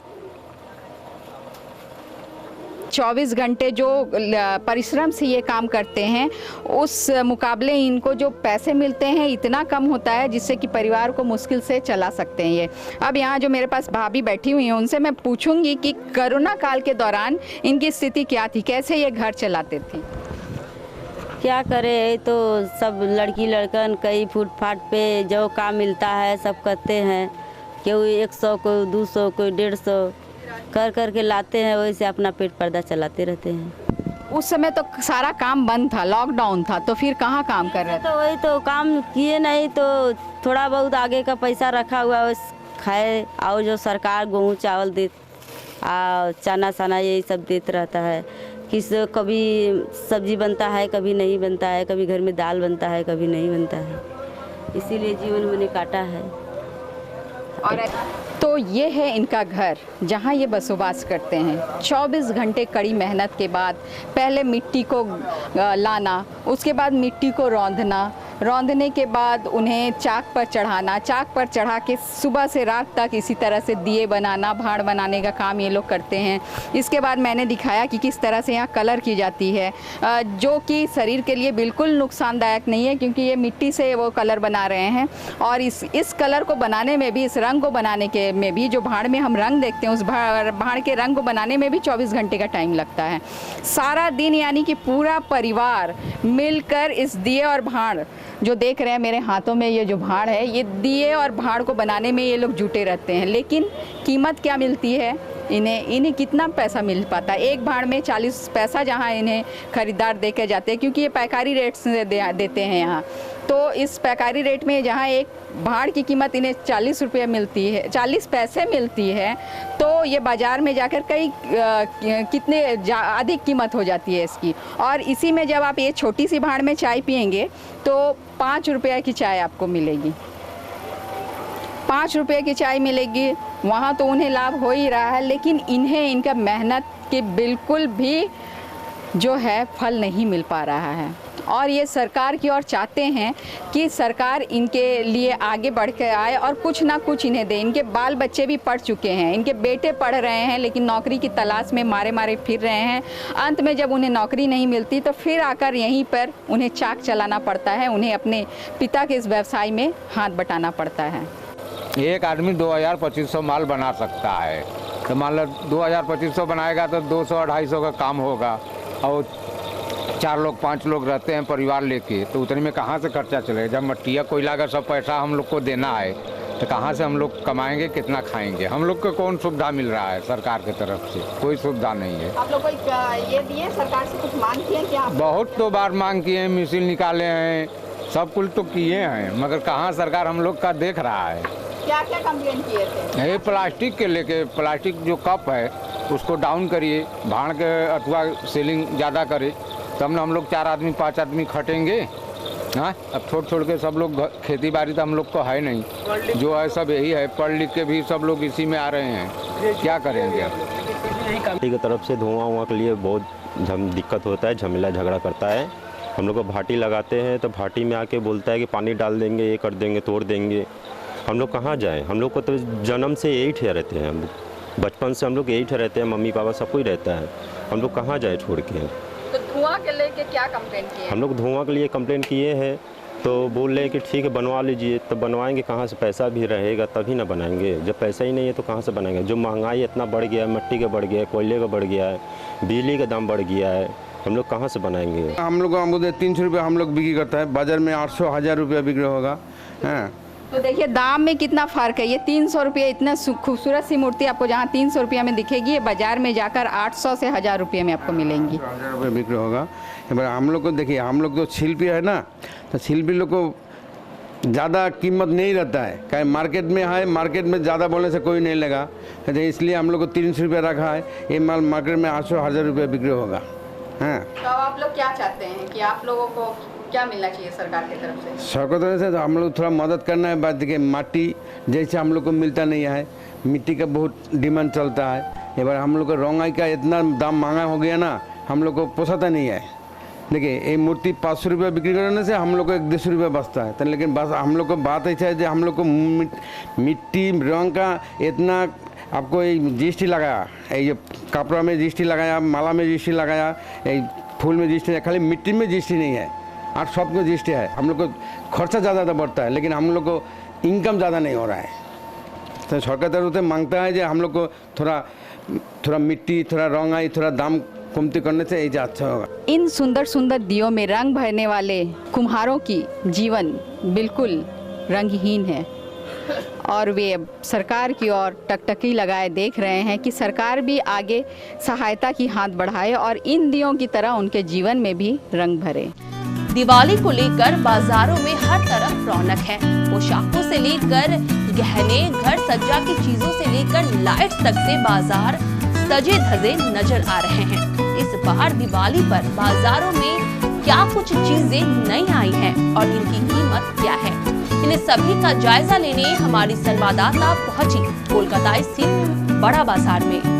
24 घंटे जो परिश्रम से ये काम करते हैं उस मुकाबले इनको जो पैसे मिलते हैं इतना कम होता है जिससे कि परिवार को मुश्किल से चला सकते हैं ये। अब यहाँ जो मेरे पास भाभी बैठी हुई हैं उनसे मैं पूछूंगी कि कोरोना काल के दौरान इनकी स्थिति क्या थी, कैसे ये घर चलाते थे। क्या करे, तो सब लड़की लड़कन कई फुटपाथ पे जो काम मिलता है सब करते हैं, कोई 100 कोई 200 कोई 150 कर के लाते हैं, वही से अपना पेट पर्दा चलाते रहते हैं। उस समय तो सारा काम बंद था, लॉकडाउन था, तो फिर कहाँ काम कर रहे थे? तो वही तो काम किए नहीं, तो थोड़ा बहुत आगे का पैसा रखा हुआ है खाए, और जो सरकार गेहूँ चावल दे चना सना यही सब देते रहता है। कभी सब्जी बनता है, कभी नहीं बनता है, कभी घर में दाल बनता है, कभी नहीं बनता है, इसीलिए जीवन मैंने काटा है। और तो ये है इनका घर जहाँ ये बसोबास करते हैं। 24 घंटे कड़ी मेहनत के बाद पहले मिट्टी को लाना, उसके बाद मिट्टी को रौंदने के बाद उन्हें चाक पर चढ़ाना, चाक पर चढ़ा के सुबह से रात तक इसी तरह से दिए बनाना, भाड़ बनाने का काम ये लोग करते हैं। इसके बाद मैंने दिखाया कि किस तरह से यहाँ कलर की जाती है, जो कि शरीर के लिए बिल्कुल नुकसानदायक नहीं है, क्योंकि ये मिट्टी से वो कलर बना रहे हैं। और इस कलर को बनाने में भी, इस रंग को बनाने के में भी, जो भाड़ में हम रंग देखते हैं उस भाड़ के रंग को बनाने में भी 24 घंटे का टाइम लगता है। सारा दिन यानी कि पूरा परिवार मिलकर इस दिए और भाड़ जो देख रहे हैं मेरे हाथों में, ये जो भाड़ है, ये दिए और भाड़ को बनाने में ये लोग जुटे रहते हैं। लेकिन कीमत क्या मिलती है इन्हें कितना पैसा मिल पाता है? एक भाड़ में 40 पैसा जहाँ इन्हें खरीदार दे के जाते हैं, क्योंकि ये पैकारी रेट से देते हैं यहाँ। तो इस पैकारी रेट में जहाँ एक भाड़ की कीमत इन्हें 40 रुपये मिलती है, 40 पैसे मिलती है, तो ये बाज़ार में जाकर कितने अधिक कीमत हो जाती है इसकी। और इसी में जब आप ये छोटी सी भाड़ में चाय पियेंगे तो 5 रुपये की चाय आपको मिलेगी, 5 रुपये की चाय मिलेगी। वहाँ तो उन्हें लाभ हो ही रहा है, लेकिन इन्हें इनका मेहनत के बिल्कुल भी जो है फल नहीं मिल पा रहा है। और ये सरकार की ओर चाहते हैं कि सरकार इनके लिए आगे बढ़ के आए और कुछ ना कुछ इन्हें दे। इनके बाल बच्चे भी पढ़ चुके हैं, इनके बेटे पढ़ रहे हैं, लेकिन नौकरी की तलाश में मारे फिर रहे हैं। अंत में जब उन्हें नौकरी नहीं मिलती तो फिर आकर यहीं पर उन्हें चाक चलाना पड़ता है, उन्हें अपने पिता के इस व्यवसाय में हाथ बटाना पड़ता है। एक आदमी 2200-2500 माल बना सकता है, तो मान लो 2200-2500 बनाएगा तो 200-250 का काम होगा, और 4 लोग 5 लोग रहते हैं परिवार लेके, तो उतने में कहाँ से खर्चा चलेगा? जब मट्टिया कोयला का सब पैसा हम लोग को देना है तो कहाँ से हम लोग कमाएंगे, कितना खाएंगे? हम लोग को कौन सुविधा मिल रहा है सरकार की तरफ से? कोई सुविधा नहीं है। आप लोग को ये दिए सरकार से कुछ मांग किए क्या? बहुत तो बार मांग किए हैं, मिसिल निकाले हैं, सब कुछ तो किए हैं, मगर कहाँ सरकार हम लोग का देख रहा है। क्या क्या कंप्लेंट किए थे? ये प्लास्टिक के लेके, प्लास्टिक जो कप है उसको डाउन करिए, भाड़ के अथवा सेलिंग ज़्यादा करे, तब ना हम लोग 4 आदमी 5 आदमी खटेंगे। हाँ, अब छोड़ के सब लोग खेती बाड़ी तो हम लोग को है नहीं, जो है सब यही है, पढ़ लिख के भी सब लोग इसी में आ रहे हैं, क्या करेंगे अब? की तरफ से धुआं के लिए बहुत दिक्कत होता है, झमेला झगड़ा करता है। हम लोग को भाटी लगाते हैं तो भाटी में आके बोलता है कि पानी डाल देंगे, ये कर देंगे, तोड़ देंगे। हम लोग कहाँ जाएं? हम लोग को तो जन्म से यही ठहरते हैं, हम बचपन से हम लोग यही ठहरते हैं, मम्मी पापा सब कोई रहता है, हम लोग कहाँ जाए छोड़ के? तो धुआं के लेके क्या कंप्लेंट किए? हम लोग धुआं के लिए कंप्लेंट किए हैं, तो बोल रहे हैं कि ठीक है बनवा लीजिए। तो बनवाएंगे कहाँ से? पैसा भी रहेगा तभी ना बनाएंगे, जब पैसा ही नहीं है तो कहाँ से बनाएंगे? जो महंगाई इतना बढ़ गया है, मिट्टी का बढ़ गया है, कोयले का बढ़ गया है, बिजली का दाम बढ़ गया है, हम लोग कहाँ से बनाएंगे? हम लोग 300 रुपये हम लोग बिक्री करता है, बाज़ार में 800-1000 रुपया बिक्री होगा। हाँ, तो देखिए दाम में कितना फ़र्क है। ये 300 रुपये, इतना खूबसूरत सी मूर्ति आपको जहाँ 300 रुपये में दिखेगी, ये बाज़ार में जाकर 800 से 1000 रुपये में आपको मिलेंगी। 1000 रुपये बिक्री होगा। हम लोग को देखिए, हम लोग तो शिल्पी है ना, तो शिल्पी लोग को ज़्यादा कीमत नहीं रहता है, क्या मार्केट में है, मार्केट में ज़्यादा बोलने से कोई नहीं लगा, इसलिए हम लोग को 300 रुपये रखा है। ये माल मार्केट में 800-1000 रुपये बिक्री होगा। हाँ, तो आप लोग क्या चाहते हैं कि आप लोगों को क्या मिलना चाहिए सरकार की तरफ से? सरकार तरफ से तो हम लोग थोड़ा मदद करना है। बात देखिए, माटी जैसे हम लोग को मिलता नहीं है, मिट्टी का बहुत डिमांड चलता है। एक बार हम लोग को रंगाई का इतना दाम महंगा हो गया ना, हम लोग को पोसाता नहीं है। देखिए, ये मूर्ति 500 रुपये बिक्री करने से हम लोग को 150 रुपये बचता है। तो लेकिन बस हम लोग को बात ऐसा है जो हम लोग को मिट्टी रंग का इतना आपको GST लगाया, ये कपड़ा में GST लगाया, माला में GST लगाया, फूल में GST है, खाली मिट्टी में GST नहीं है और सब को GST है। हम लोग को खर्चा ज़्यादा बढ़ता है, लेकिन हम लोग को इनकम ज़्यादा नहीं हो रहा है। तो सरकार तरफ से मांगता है जो हम लोग को थोड़ा मिट्टी, थोड़ा रंगाई, थोड़ा दाम कमती करने से ये अच्छा होगा। इन सुंदर सुंदर दियों में रंग भरने वाले कुम्हारों की जीवन बिल्कुल रंगहीन है और वे अब सरकार की ओर टकटकी लगाए देख रहे हैं कि सरकार भी आगे सहायता की हाथ बढ़ाए और इन दियों की तरह उनके जीवन में भी रंग भरे। दिवाली को लेकर बाजारों में हर तरफ रौनक है। पोशाकों से लेकर गहने, घर सज्जा की चीजों से लेकर लाइट्स तक से बाजार सजे धजे नजर आ रहे हैं। इस बार दिवाली पर बाजारों में क्या कुछ चीजें नई आई हैं और इनकी कीमत क्या है, इन्हें सभी का जायजा लेने हमारी संवाददाता पहुंची कोलकाता स्थित बड़ा बाजार में।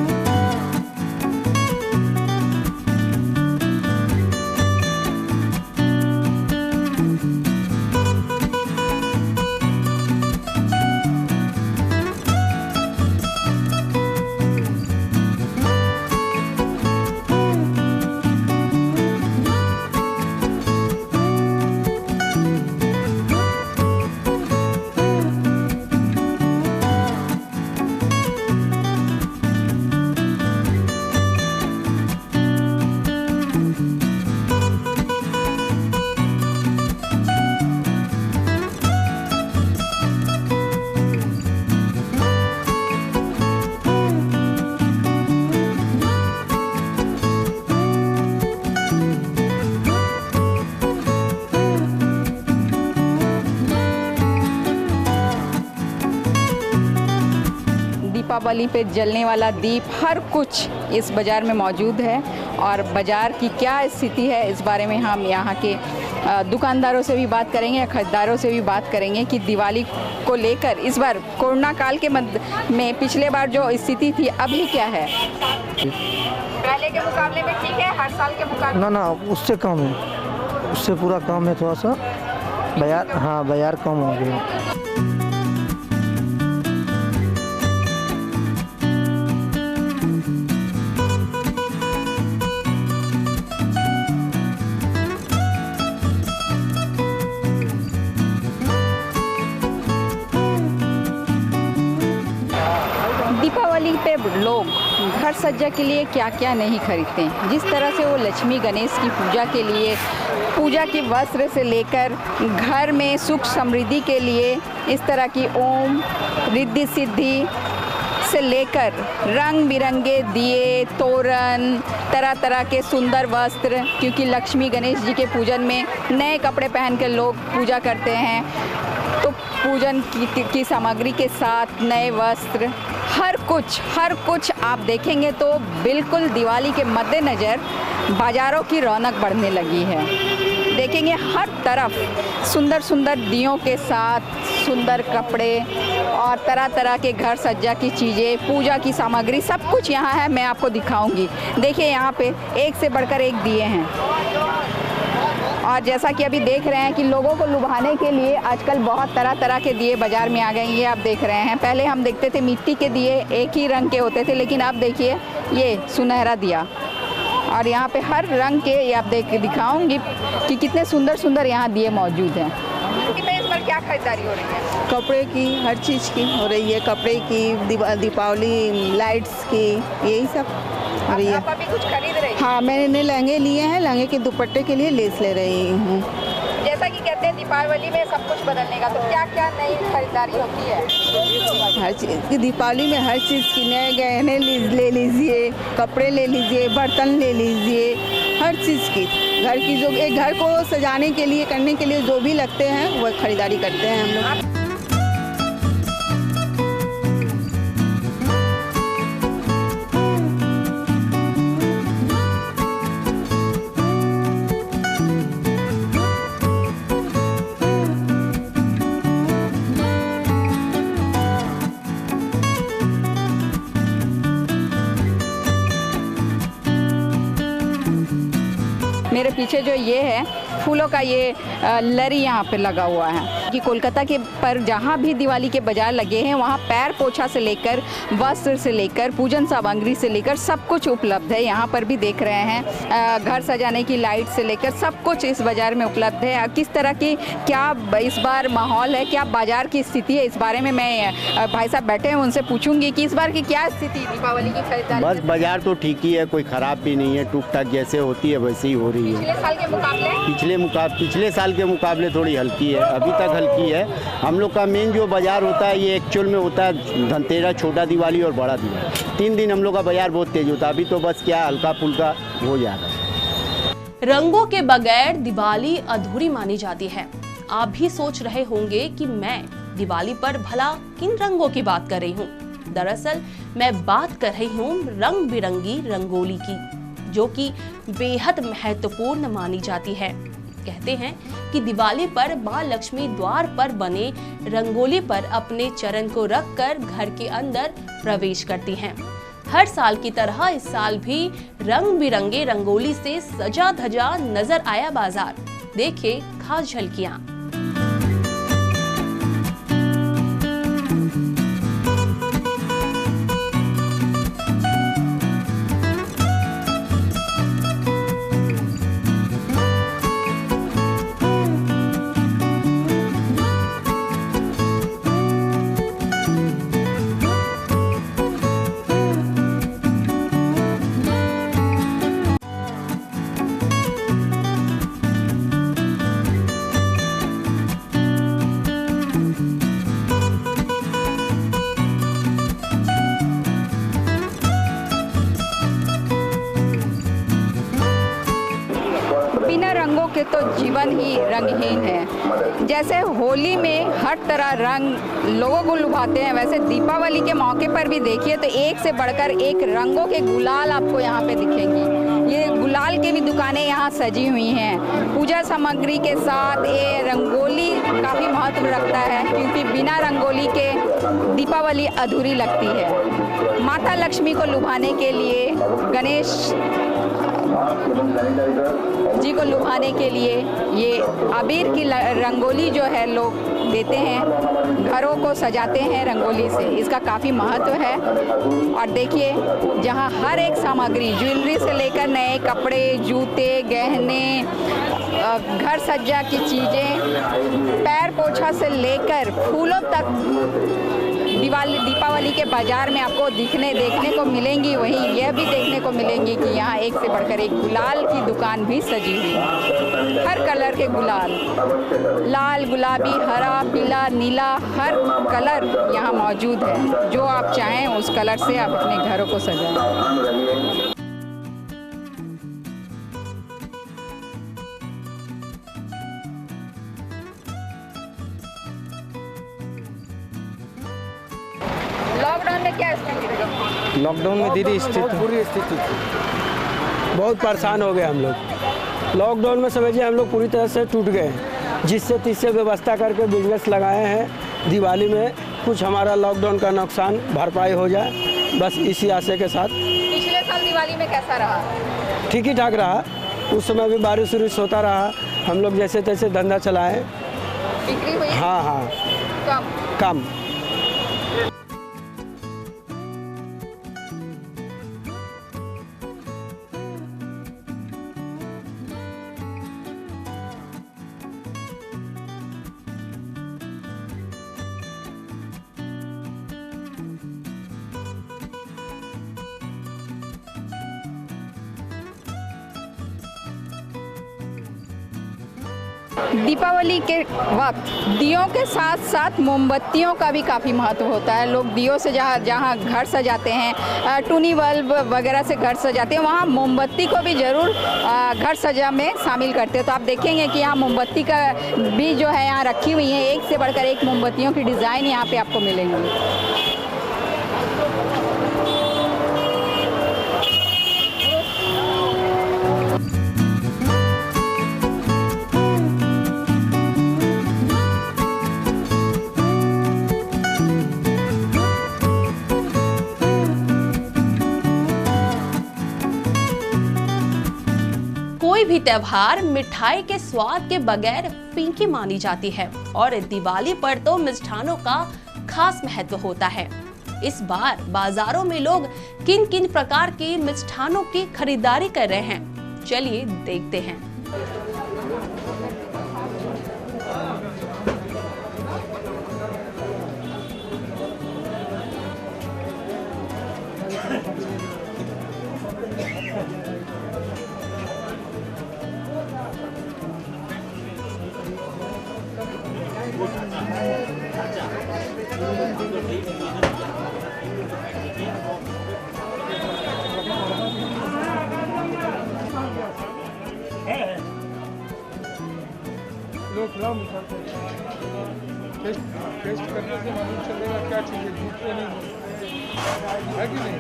दीपावली पे जलने वाला दीप हर कुछ इस बाज़ार में मौजूद है और बाज़ार की क्या स्थिति है इस बारे में हम यहाँ के दुकानदारों से भी बात करेंगे या खरीदारों से भी बात करेंगे कि दिवाली को लेकर इस बार कोरोना काल के मध्य में पिछले बार जो स्थिति थी अभी क्या है? पहले के मुकाबले में ठीक है, हर साल के मुकाबले? ना उससे कम है, उससे पूरा कम है थोड़ा सा बाजार। हाँ, बाजार कम हो गया। दीपावली पे लोग घर सज्जा के लिए क्या क्या नहीं खरीदते हैं। जिस तरह से वो लक्ष्मी गणेश की पूजा के लिए पूजा की वस्त्र से लेकर घर में सुख समृद्धि के लिए इस तरह की ओम रिद्धि सिद्धि से लेकर रंग बिरंगे दिए, तोरण, तरह तरह के सुंदर वस्त्र, क्योंकि लक्ष्मी गणेश जी के पूजन में नए कपड़े पहन कर लोग पूजा करते हैं, तो पूजन की सामग्री के साथ नए वस्त्र, हर कुछ आप देखेंगे तो बिल्कुल दिवाली के मद्देनज़र बाज़ारों की रौनक बढ़ने लगी है। देखेंगे हर तरफ सुंदर सुंदर दियों के साथ सुंदर कपड़े और तरह तरह के घर सज्जा की चीज़ें, पूजा की सामग्री, सब कुछ यहाँ है। मैं आपको दिखाऊंगी। देखिए यहाँ पे एक से बढ़कर एक दिए हैं और जैसा कि अभी देख रहे हैं कि लोगों को लुभाने के लिए आजकल बहुत तरह तरह के दिए बाज़ार में आ गए। ये आप देख रहे हैं, पहले हम देखते थे मिट्टी के दिए एक ही रंग के होते थे, लेकिन अब देखिए ये सुनहरा दिया और यहाँ पे हर रंग के ये आप दिखाऊंगी कि कितने सुंदर सुंदर यहाँ दिए मौजूद हैं। इस पर क्या खरीदारी हो रही है? कपड़े की, हर चीज़ की हो रही है, कपड़े की, दीपावली लाइट्स की, यही सब हो रही है। आप अभी कुछ खरीद रही हैं? हाँ, मैंने लहंगे लिए हैं, लहंगे के दुपट्टे के लिए लेस ले रही हूँ। जैसा कि कहते हैं दीपावली में सब कुछ बदलने का, तो क्या क्या नई खरीदारी होती है? हर चीज़ की, दीपावली में हर चीज़ की, नए गहने ले लीजिए, कपड़े ले लीजिए, बर्तन ले लीजिए, हर चीज़ की घर की जो एक घर को सजाने के लिए करने के लिए जो भी लगते हैं वह खरीदारी करते हैं हम लोग। मेरे पीछे जो ये है फूलों का ये लरी यहाँ पे लगा हुआ है कि कोलकाता के पर जहाँ भी दिवाली के बाजार लगे हैं वहाँ पैर पोछा से लेकर वस्त्र से लेकर पूजन सामग्री से लेकर सब कुछ उपलब्ध है। यहाँ पर भी देख रहे हैं घर सजाने की लाइट से लेकर सब कुछ इस बाज़ार में उपलब्ध है। किस तरह की क्या इस बार माहौल है, क्या बाज़ार की स्थिति है, इस बारे में मैं भाई साहब बैठे हैं उनसे पूछूंगी कि इस बार की क्या स्थिति दीपावली की खरीदारी। बस बाज़ार तो ठीक ही है, कोई ख़राब भी नहीं है, टूक टाक जैसे होती है वैसे ही हो रही है। पिछले साल के मुकाबले पिछले साल के मुकाबले थोड़ी हल्की है, अभी तक हल्की है। हम लोग का मेन जो बाज़ार होता है ये एक्चुअल में होता है धनतेरस, छोटा दिवाली और बड़ा दिवाली, 3 दिन हम लोग का बाज़ार बहुत तेज होता है। अभी तो बस क्या हल्का फुल्का हो जा रहा है। रंगों के बगैर दिवाली अधूरी मानी जाती है। आप भी सोच रहे होंगे कि मैं दिवाली पर भला किन रंगों की बात कर रही हूँ। दरअसल मैं बात कर रही हूँ रंग बिरंगी रंगोली की, जो कि बेहद महत्वपूर्ण मानी जाती है। कहते हैं कि दिवाली पर मां लक्ष्मी द्वार पर बने रंगोली पर अपने चरण को रखकर घर के अंदर प्रवेश करती हैं। हर साल की तरह इस साल भी रंग बिरंगे रंगोली से सजा धजा नजर आया बाजार। देखे खास झलकियां। बिना रंगों के तो जीवन ही रंगहीन है। जैसे होली में हर तरह रंग लोगों को लुभाते हैं, वैसे दीपावली के मौके पर भी देखिए तो एक से बढ़कर एक रंगों के गुलाल आपको यहाँ पे दिखेंगी। ये गुलाल की भी दुकानें यहाँ सजी हुई हैं। पूजा सामग्री के साथ ये रंगोली काफ़ी महत्व रखता है, क्योंकि बिना रंगोली के दीपावली अधूरी लगती है। माता लक्ष्मी को लुभाने के लिए, गणेश जी को लुभाने के लिए ये अबीर की रंगोली जो है लोग देते हैं, घरों को सजाते हैं रंगोली से। इसका काफ़ी महत्व है। और देखिए जहाँ हर एक सामग्री, ज्वेलरी से लेकर नए कपड़े, जूते, गहने, घर सज्जा की चीज़ें, पैर पोछा से लेकर फूलों तक दीपावली के बाजार में आपको देखने को मिलेंगी। वहीं यह भी देखने को मिलेंगी कि यहाँ एक से बढ़कर एक गुलाल की दुकान भी सजी हुई है। हर कलर के गुलाल, लाल, गुलाबी, हरा, पीला, नीला, हर कलर यहाँ मौजूद है। जो आप चाहें उस कलर से आप अपने घरों को सजाएं। लॉकडाउन में क्या स्थिति रही? लॉकडाउन में दीदी स्थिति बुरी स्थिति थी, बहुत परेशान हो गए हम लोग। लॉकडाउन में समझिए हम लोग पूरी तरह से टूट गए, जिससे तीसरे व्यवस्था करके बिजनेस लगाए हैं। दिवाली में कुछ हमारा लॉकडाउन का नुकसान भरपाई हो जाए, बस इसी आशय के साथ। पिछले साल दिवाली में कैसा रहा? ठीक ही ठाक रहा, उस समय भी बारिश उरिश होता रहा, हम लोग जैसे तैसे धंधा चलाए। बिक्री हुई? हाँ कम। दीपावली के वक्त दियों के साथ साथ मोमबत्तियों का भी काफ़ी महत्व होता है। लोग दियों से जहाँ घर सजाते हैं, टूनी बल्ब वगैरह से घर सजाते हैं, वहाँ मोमबत्ती को भी ज़रूर घर सजा में शामिल करते हैं। तो आप देखेंगे कि यहाँ मोमबत्ती का भी जो है यहाँ रखी हुई है, एक से बढ़कर एक मोमबत्तियों की डिज़ाइन यहाँ पे आपको मिलेंगी। कोई भी त्योहार मिठाई के स्वाद के बगैर फीकी मानी जाती है और दिवाली पर तो मिष्ठानों का खास महत्व होता है। इस बार बाजारों में लोग किन किन प्रकार के मिष्ठानों की खरीदारी कर रहे हैं, चलिए देखते हैं। टेस्ट करने से मालूम चलेगा क्या चीज़ है, झूठ तो नहीं है कि नहीं?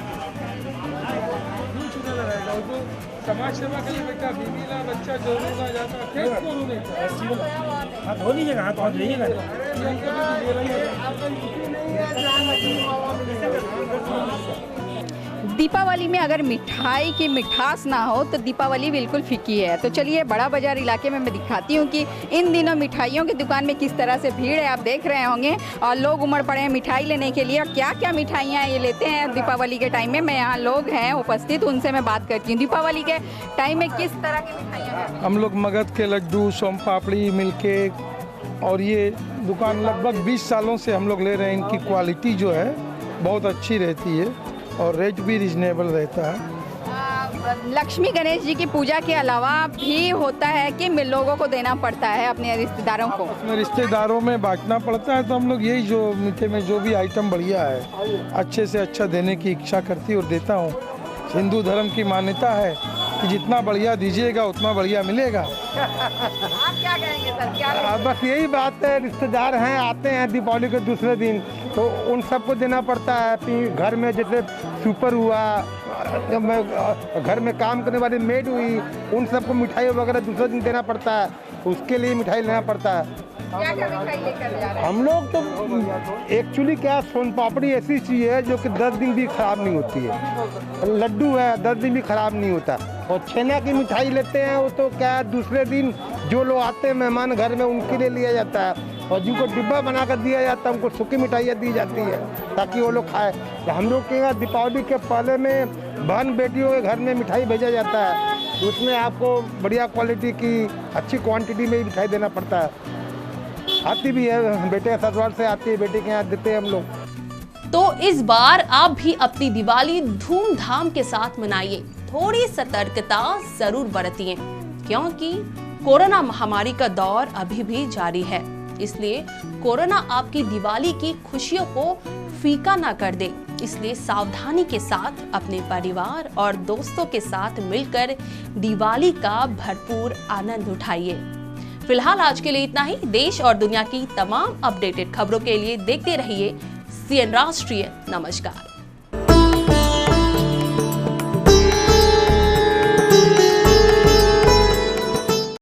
क्यों छूने रहेगा? वो तो समाज सेवा के लिए बेटा बीवी ना बच्चा जोड़ू ना जाता टेस्ट करूँ नहीं हाथ धो लीजिएगा, हाथ धो लीजिएगा। दीपावली में अगर मिठाई की मिठास ना हो तो दीपावली बिल्कुल फीकी है। तो चलिए बड़ा बाजार इलाके में मैं दिखाती हूँ कि इन दिनों मिठाइयों की दुकान में किस तरह से भीड़ है। आप देख रहे होंगे और लोग उमड़ पड़े हैं मिठाई लेने के लिए। और क्या क्या मिठाइयाँ ये लेते हैं दीपावली के टाइम में, मैं यहाँ लोग हैं उपस्थित, उनसे मैं बात करती हूँ। दीपावली के टाइम में किस तरह की मिठाइयाँ? हम लोग मगध के लड्डू, सोम पापड़ी, मिल्क केक, और ये दुकान लगभग 20 सालों से हम लोग ले रहे हैं। इनकी क्वालिटी जो है बहुत अच्छी रहती है और रेट भी रिजनेबल रहता है। लक्ष्मी गणेश जी की पूजा के अलावा भी होता है कि लोगों को देना पड़ता है अपने रिश्तेदारों को? अपने रिश्तेदारों में बांटना पड़ता है। तो हम लोग यही जो मीठे में जो भी आइटम बढ़िया है अच्छे से अच्छा देने की इच्छा करती और देता हूँ। हिंदू धर्म की मान्यता है कि जितना बढ़िया दीजिएगा उतना बढ़िया मिलेगा। आप क्या कहेंगे सर? क्या बस यही बात है, रिश्तेदार हैं आते हैं दीपावली के दूसरे दिन तो उन सबको देना पड़ता है। घर में जैसे सुपर हुआ, घर में काम करने वाली मेड हुई, उन सबको मिठाई वगैरह दूसरे दिन देना पड़ता है, उसके लिए मिठाई लेना पड़ता है। क्या क्या मिठाई लेकर जा रहे हैं? हम लोग तो एक्चुअली क्या, सोन पापड़ी ऐसी चीज़ है जो कि 10 दिन भी खराब नहीं होती है। लड्डू है 10 दिन भी खराब नहीं होता। और छेना की मिठाई लेते हैं वो तो क्या दूसरे दिन जो लोग आते हैं मेहमान घर में उनके लिए लिया जाता है और जिनको डिब्बा बना कर दिया जाता है उनको सूखी मिठाइयाँ दी जाती है ताकि वो लोग खाए। हम लोग के यहाँ दीपावली के पहले में बहन बेटियों के घर में मिठाई भेजा जाता है, उसमें आपको बढ़िया क्वालिटी की अच्छी क्वांटिटी में ही मिठाई देना पड़ता है। आती भी है, बेटे ससुराल से आती है, बेटे के यहाँ देते हैं हम लोग। तो इस बार आप भी अपनी दिवाली धूमधाम के साथ मनाइए, थोड़ी सतर्कता जरूर बरतिए क्योंकि कोरोना महामारी का दौर अभी भी जारी है। इसलिए कोरोना आपकी दिवाली की खुशियों को फीका ना कर दे, इसलिए सावधानी के साथ अपने परिवार और दोस्तों के साथ मिलकर दिवाली का भरपूर आनंद उठाइए। फिलहाल आज के लिए इतना ही। देश और दुनिया की तमाम अपडेटेड खबरों के लिए देखते रहिए CN राष्ट्रीय। नमस्कार।